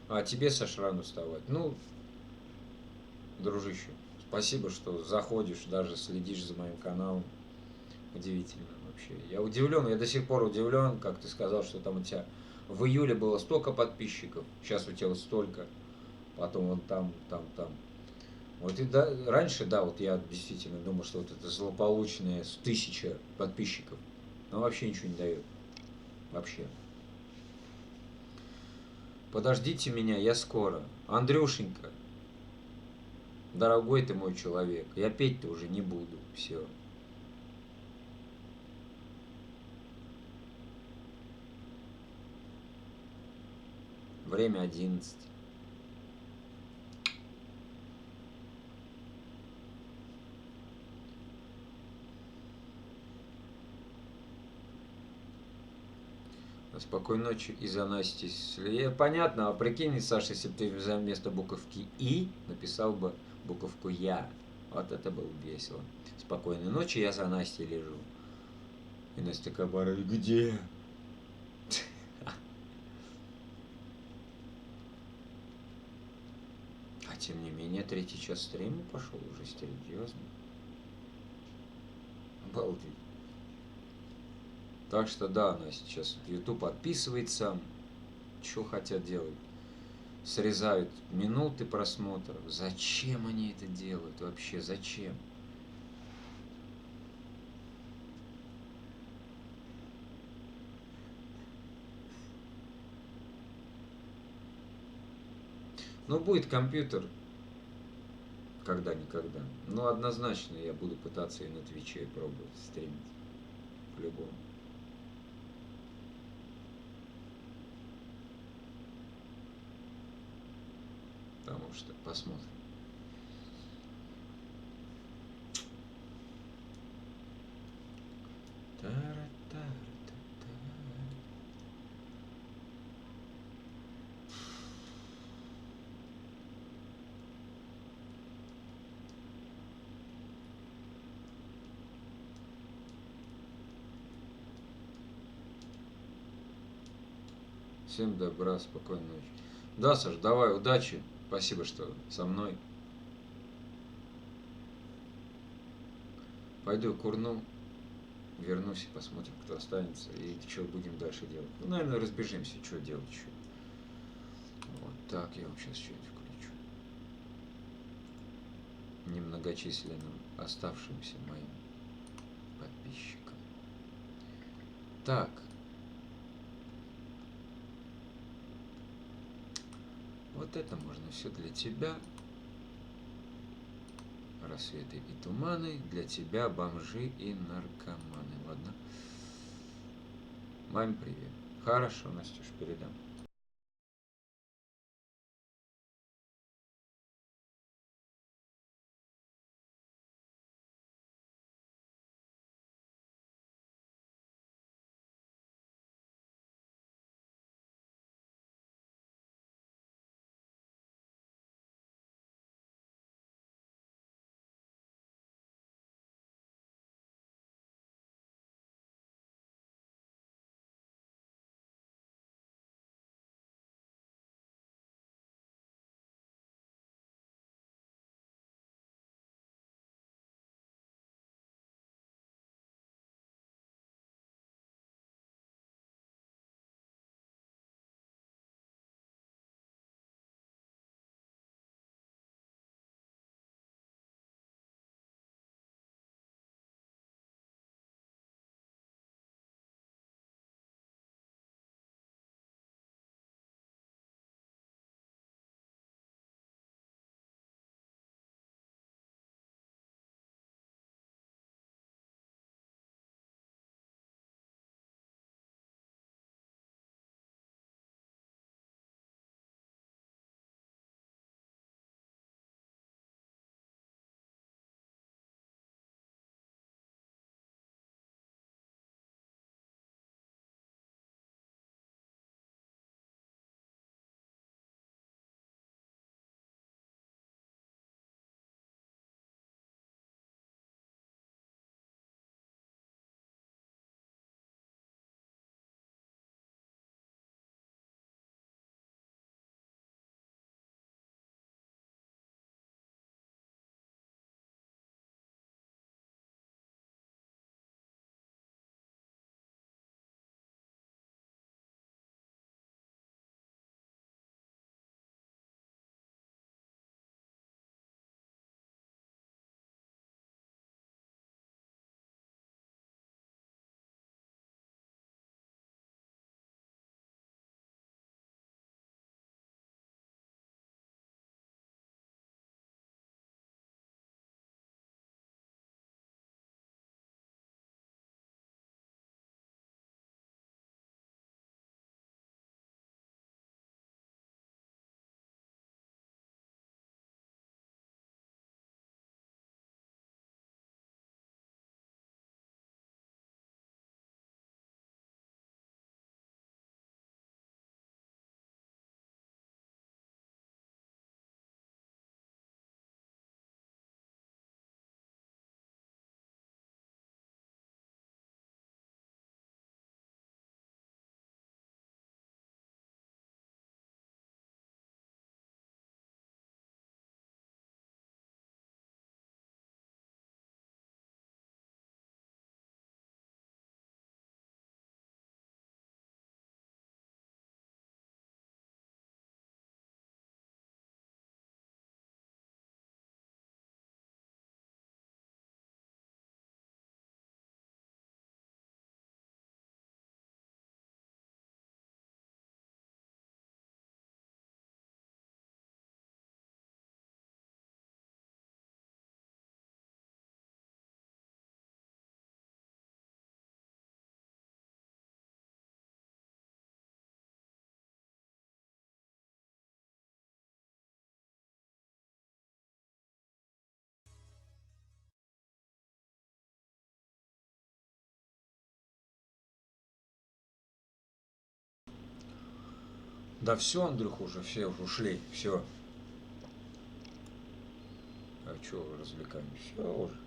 А тебе, Саш, рано вставать. Ну, дружище, спасибо, что заходишь, даже следишь за моим каналом. Удивительно вообще. Я удивлен, я до сих пор удивлен, как ты сказал, что там у тебя в июле было столько подписчиков, сейчас у тебя вот столько, потом вон там, там, там. Вот и да, раньше, да, вот я действительно думал, что вот это злополучные 1000 подписчиков, но вообще ничего не дает. Вообще. Подождите меня, я скоро. Андрюшенька, дорогой ты мой человек, я петь-то уже не буду, все. Время 11. Спокойной ночи из-за Насти. Понятно, а прикинь, Саша, если бы ты вместо буковки И написал бы буковку Я. Вот это было бы весело. Спокойной ночи, я за Настей лежу. И Настя Кабарова, где? А тем не менее, 3-й час стрима пошел уже, серьезно. Обалдеть. Так что да, Настя сейчас YouTube отписывает сам. Что хотят делать? Срезают минуты просмотров. Зачем они это делают вообще? Зачем? Ну, будет компьютер когда-никогда. Но однозначно я буду пытаться и на Твиче пробовать стримить. По-любому. Потому что посмотрим. Всем добра, спокойной ночи. Да, Саш, давай, удачи. Спасибо, что со мной. Пойду курну, вернусь и посмотрим, кто останется и что будем дальше делать. Ну, наверное, разбежимся, что делать еще. Вот так, я вам сейчас что-нибудь включу. Немногочисленным оставшимся моим подписчикам. Так. Вот это можно все для тебя. Рассветы и туманы. Для тебя бомжи и наркоманы. Ладно. Маме привет. Хорошо, Настюш, передам. Да все, Андрюх, уже все уже ушли, все. А что развлекаем? Все уже.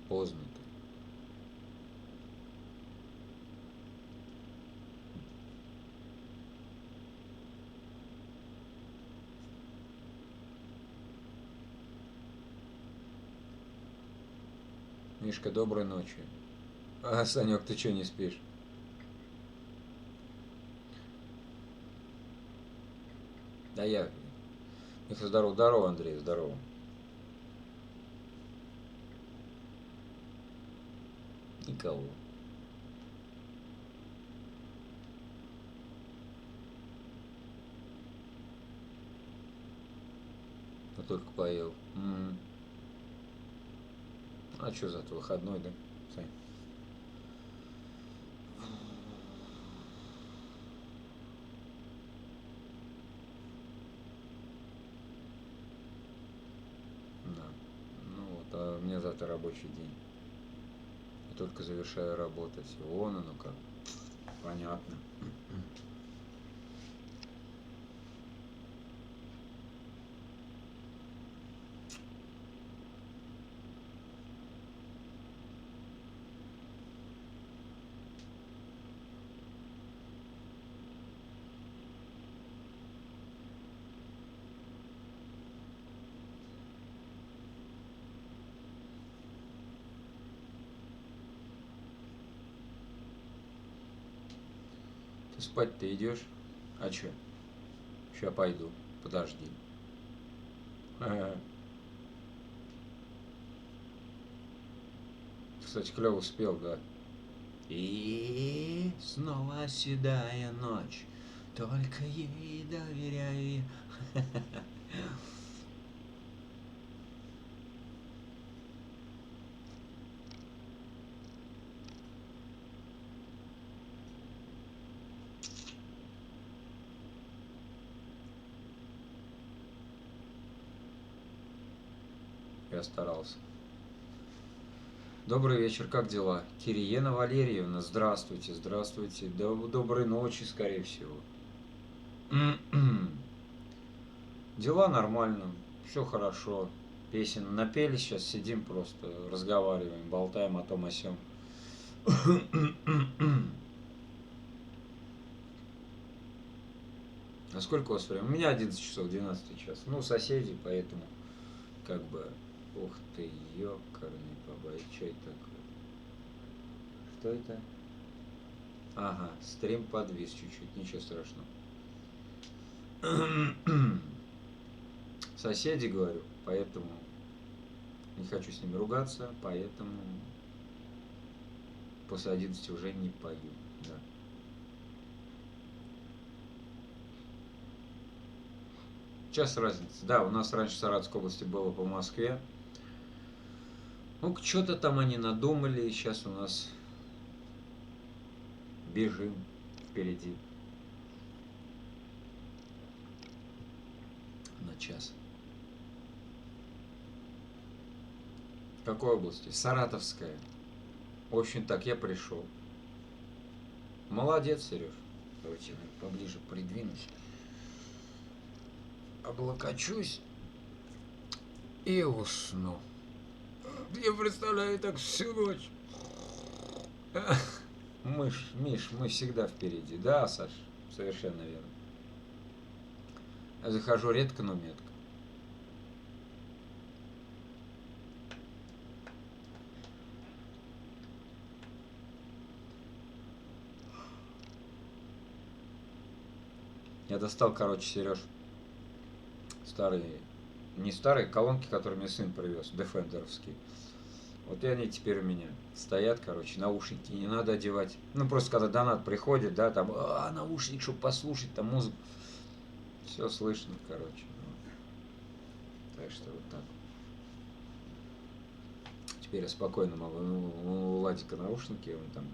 Поздно-то. Мишка, доброй ночи. А, Санек, ты что не спишь? Да я. Миха, здорово, здорово, Андрей, здорово. Никого. Я только поел. А что за это, выходной, да? Сань? Да. Ну вот, а у меня завтра рабочий день. Я только завершаю работать. Вон оно как. Понятно. Ты спать-то идешь? А чё? Ща пойду. Подожди. Ага. Кстати, клево спел, да. И снова седая ночь, только ей доверяю я. Я старался. Добрый вечер, как дела? Кириена Валерьевна, здравствуйте, здравствуйте. Доброй ночи, скорее всего. Дела нормально, все хорошо. Песен напели, сейчас сидим просто, разговариваем, болтаем о том о сём. А сколько у вас времени? У меня 11 часов, 12 час. Ну, соседи, поэтому как бы... Ух ты, ёкарный бабай, что это такое? Что это? Ага, стрим подвис чуть-чуть, ничего страшного. Соседи, говорю, поэтому не хочу с ними ругаться, поэтому после 11 уже не пою, да. Час разница. Да, у нас раньше в Саратовской области было по Москве. Ну, что-то там они надумали, и сейчас у нас бежим впереди на час. В какой области? Саратовская. В общем, так, я пришел. Молодец, Сереж. Давайте я поближе придвинусь. Облокочусь и усну. Я представляю так всю ночь. Миш, мы всегда впереди. Да, Саш, совершенно верно. Я захожу редко, но метко. Я достал, короче, Сереж, старые, не старые, колонки, которые мне сын привез, дефендеровские. Вот и они теперь у меня стоят, короче, наушники не надо одевать. Ну, просто когда донат приходит, да, там, наушник, чтобы послушать, там музыку. Все слышно, короче. Так что вот так. Теперь я спокойно могу. Ну, у Владика наушники, он там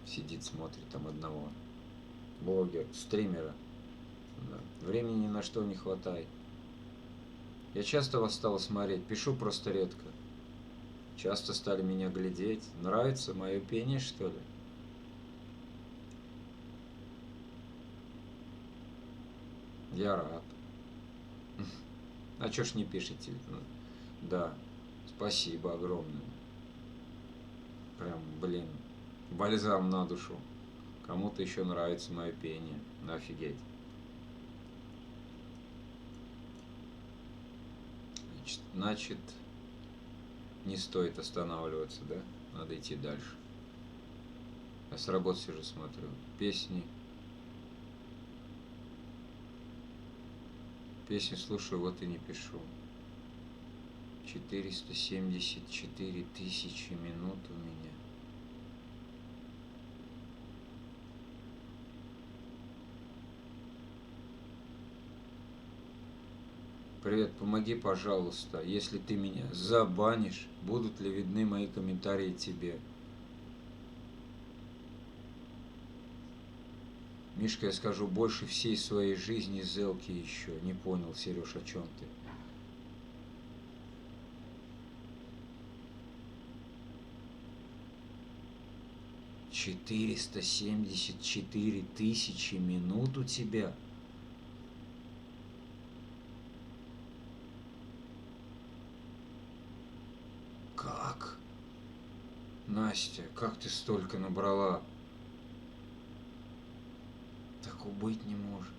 сидит, смотрит там одного блогера, стримера. Да. Времени ни на что не хватает. Я часто вас стал смотреть, пишу просто редко. Часто стали меня глядеть. Нравится мое пение, что ли? Я рад. А чё ж не пишете? Ну, да, спасибо огромное. Прям, блин, бальзам на душу. Кому-то еще нравится мое пение. Ну, офигеть. Значит, не стоит останавливаться, да? Надо идти дальше. Я с работы сижу, смотрю. Песни. Песни слушаю, вот и не пишу. 474 тысячи минут у меня. Привет, помоги, пожалуйста. Если ты меня забанишь, будут ли видны мои комментарии тебе? Мишка, я скажу больше всей своей жизни Зелки еще. Не понял, Сереж, о чем ты? «474 тысячи минут у тебя?» Как? Настя, как ты столько набрала? Так быть не может.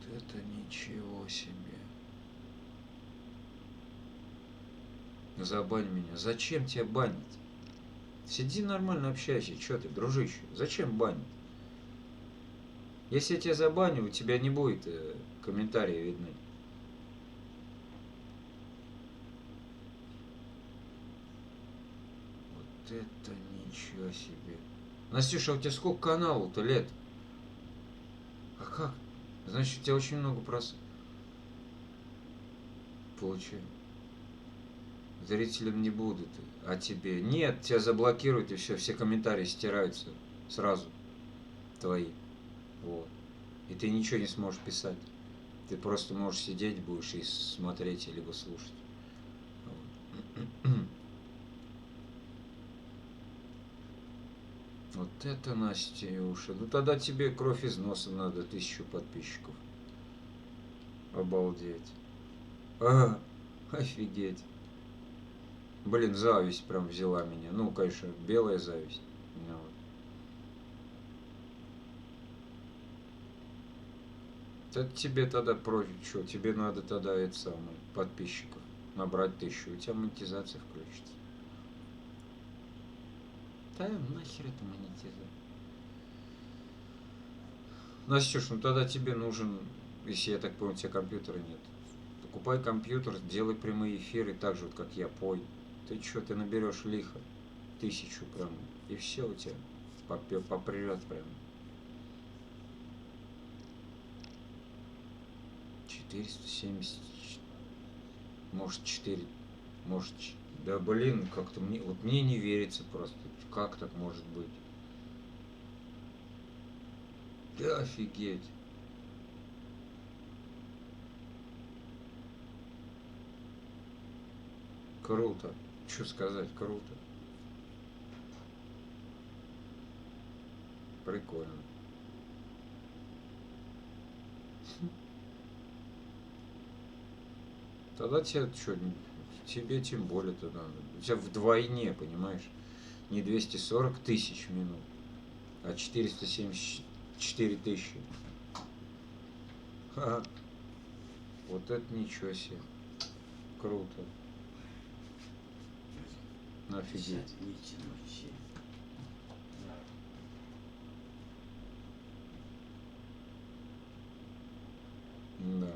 Это ничего себе. Забань меня. Зачем тебя банить? Сиди нормально общайся. Чё ты, дружище? Зачем банить? Если я тебя забаню, у тебя не будет комментарии видны. Вот это ничего себе. Настюша, а у тебя сколько каналов-то лет? А как? Значит, у тебя очень много Получаю. Зрителям не будут, а тебе? Нет, тебя заблокируют и все комментарии стираются сразу. Твои. Вот. И ты ничего не сможешь писать. Ты просто можешь сидеть будешь и смотреть, либо слушать. Вот. Вот это, Настюша. Ну тогда тебе кровь из носа надо, 1000 подписчиков. Обалдеть. А, офигеть. Блин, зависть прям взяла меня. Ну, конечно, белая зависть. Ну, вот. Это тебе тогда что? Тебе надо тогда это самое, подписчиков набрать 1000. У тебя монетизация включится. Да нахер это монетизация? Настюш, ну тогда тебе нужен, если я так понял, у тебя компьютера нет. Покупай компьютер, делай прямые эфиры так же, вот как я, пой. Ты что, ты наберешь лихо 1000 прям, и все у тебя попрет прям. 470, может 4, может, да блин, как-то мне, вот мне не верится просто, как так может быть? Да офигеть. Круто. Что сказать, круто. Прикольно. Тогда тебе что, тебе тем более тогда. У тебя вдвойне, понимаешь? Не 240 тысяч минут, а 474 тысячи. Ха-ха. Вот это ничего себе. Круто. Офигеть. Да.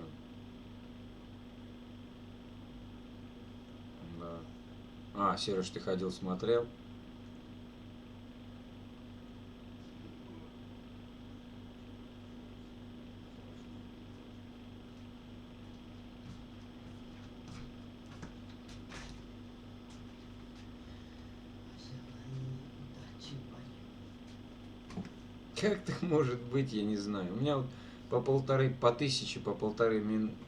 Да. А, Сереж, ты ходил, смотрел? Как так может быть, я не знаю. У меня вот по тысяче, по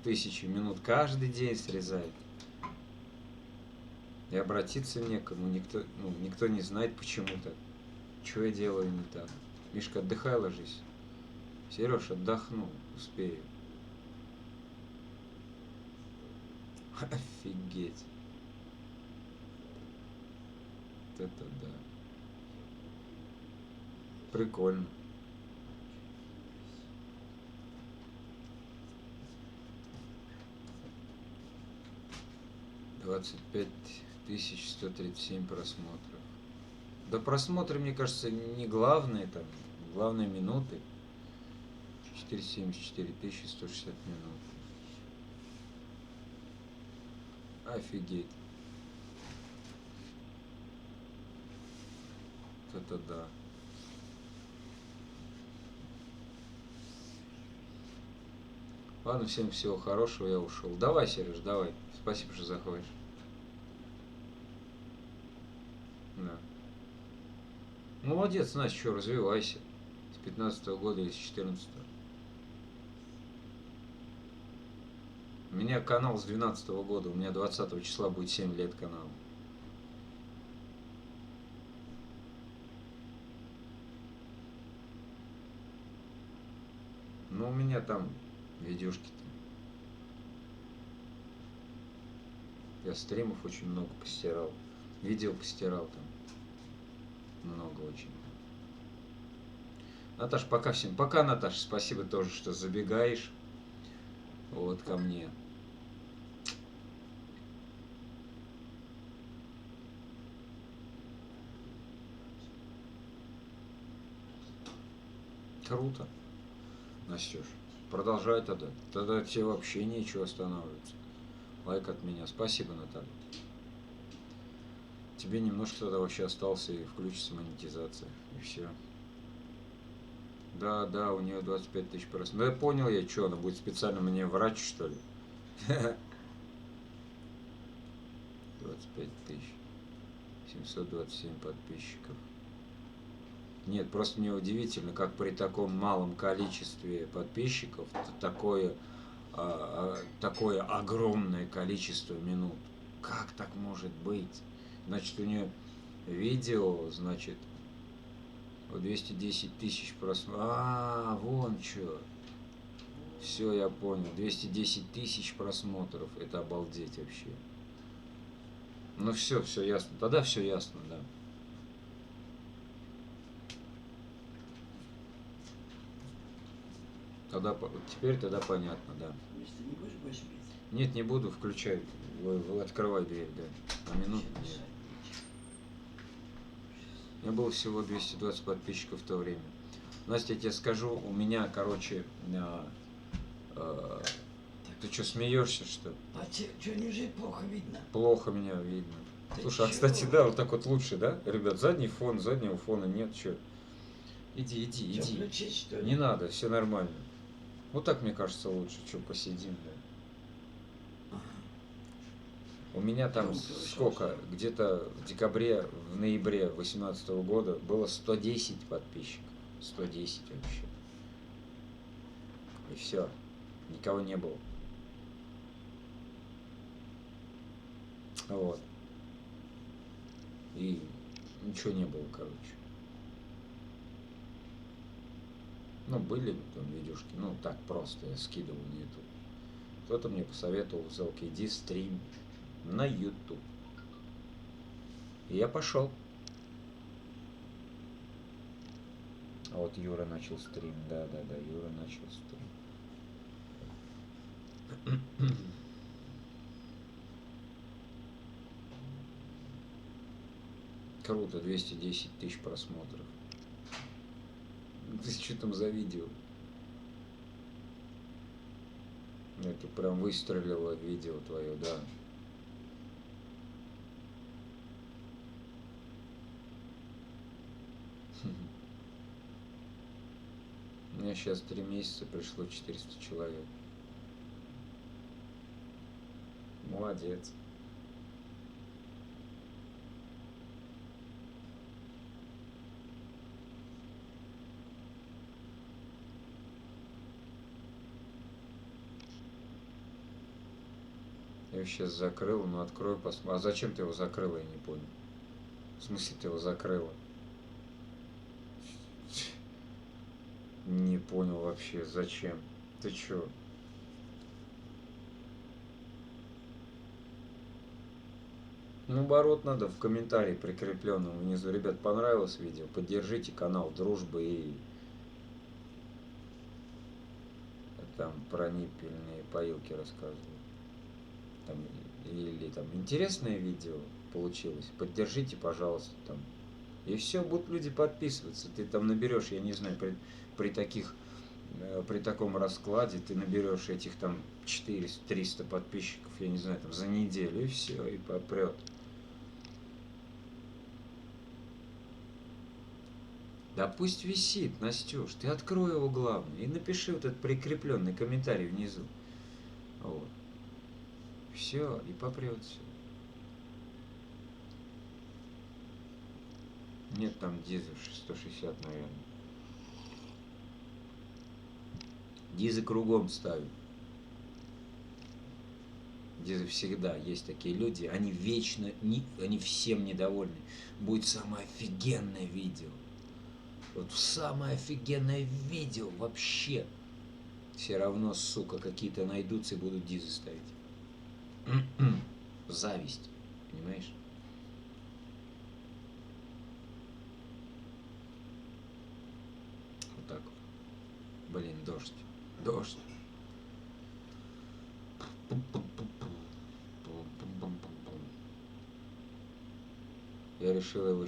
тысячи минут каждый день срезает. И обратиться некому, никто не знает почему-то. Что я делаю не так. Мишка, отдыхай, ложись. Сереж, отдохну, успею. Офигеть. Вот это да. Прикольно. $25 137 просмотров. Да просмотры, мне кажется, не главные там. Главные минуты. 474 160 минут. Офигеть. Вот это да. Ладно, всем всего хорошего, я ушел. Давай, Сереж, давай. Спасибо, что заходишь. Да. Молодец, Настя, что, развивайся. С 15-го года или с 14-го. У меня канал с 12-го года. У меня 20 числа будет 7 лет каналу. Ну, у меня там видюшки-то. Я стримов очень много постирал. Видео постирал там. Много очень. Наташ, пока всем. Пока, Наташа. Спасибо тоже, что забегаешь. Вот ко мне. Круто. Настюш, продолжай тогда. Тогда тебе вообще нечего останавливаться. Лайк от меня. Спасибо, Наталья. Тебе немножко тогда вообще остался и включится монетизация. И все. Да, да, у нее 25 тысяч просмотров. Ну я понял я, что, она будет специально мне врать, что ли? 25 тысяч. 727 подписчиков. Нет, просто мне удивительно, как при таком малом количестве подписчиков такое огромное количество минут. Как так может быть? Значит, у нее видео, значит, 210 тысяч просмотров. А, вон что. Все, я понял. 210 тысяч просмотров. Это обалдеть вообще. Ну все ясно. Тогда все ясно, да. Теперь тогда понятно, да.
Ты не будешь больше пить?
Нет, не буду, включай. Открывай дверь, да. А минут нет. У меня было всего 220 подписчиков в то время. Настя, я тебе скажу, у меня, короче, ты что, смеешься, что ли?
А что, неужели плохо видно?
Плохо меня видно.
Ты
Слушай, а
чё?
кстати, да, вот так вот лучше, да? Ребят, заднего фона нет, что? Иди,
Чё, включить, что ли?
Не надо, все нормально. Вот так, мне кажется, лучше, что посидим, да. У меня там
Громко
сколько?
слышно.
Где-то в ноябре 2018 года было 110 подписчиков. 110 вообще. И все. Никого не было. Вот. И ничего не было, короче. Ну, были там видюшки, ну, так просто я скидывал на YouTube. Кто-то мне посоветовал, Зелка, иди стрим на YouTube. И я пошел. А вот Юра начал стрим, да, Юра начал стрим. Круто, 210 тысяч просмотров. Ты что там за видео? Это прям выстрелило видео твое, да. У меня сейчас 3 месяца пришло 400 человек. Молодец. Я его сейчас закрыл, но открою, посмотрю. А зачем ты его закрыла, я не понял. В смысле ты его закрыла? Не понял вообще, зачем? Ты чё? Наоборот, надо в комментарии прикрепленном внизу. Ребят, понравилось видео? Поддержите канал Дружбы и там про ниппельные поилки рассказываю. Там, или там интересное видео получилось. Поддержите, пожалуйста, там. И все, будут люди подписываться. Ты там наберешь, я не знаю, при таком раскладе ты наберешь этих там 400-300 подписчиков, я не знаю, там за неделю, и все, и попрет. Да пусть висит, Настюш, ты открой его главное и напиши вот этот прикрепленный комментарий внизу. Вот. Все, и попрет все. Нет там дизы 160, наверное. Дизы кругом ставят. Дизы всегда есть такие люди, они вечно, они всем недовольны. Будет самое офигенное видео. Вот самое офигенное видео вообще. Все равно, сука, какие-то найдутся и будут дизы ставить. Зависть, понимаешь? Вот так вот. Блин, дождь. Дождь. Я решил его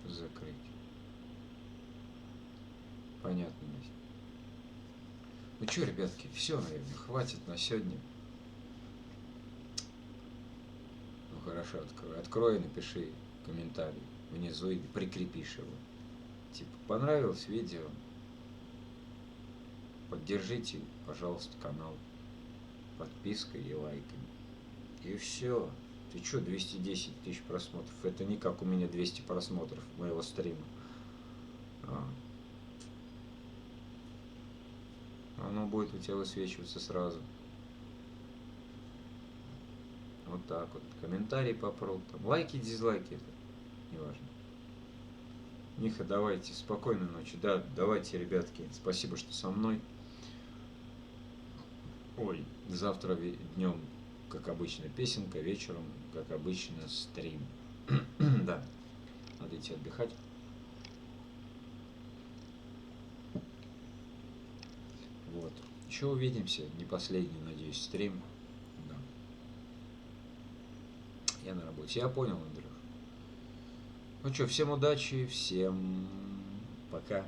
закрыть. Понятно, Настя. Ну что, ребятки, все, наверное, хватит на сегодня. Ну хорошо, открой. Открой и напиши комментарий внизу и прикрепишь его. Типа, понравилось видео? Поддержите, пожалуйста, канал подпиской и лайками. И все. Ты чё, 210 тысяч просмотров? Это не как у меня 200 просмотров моего стрима. Оно будет у тебя высвечиваться сразу. Вот так вот. Комментарии попрут. Там лайки, дизлайки, это не важно. Миха, давайте, спокойной ночи. Да, давайте, ребятки. Спасибо, что со мной. Ой, завтра днем, как обычно, песенка, вечером, как обычно, стрим. Да, надо идти отдыхать. Вот. Еще увидимся. Не последний, надеюсь, стрим. Да. Я на работе. Я понял, Андрюш. Ну что, всем удачи, всем пока.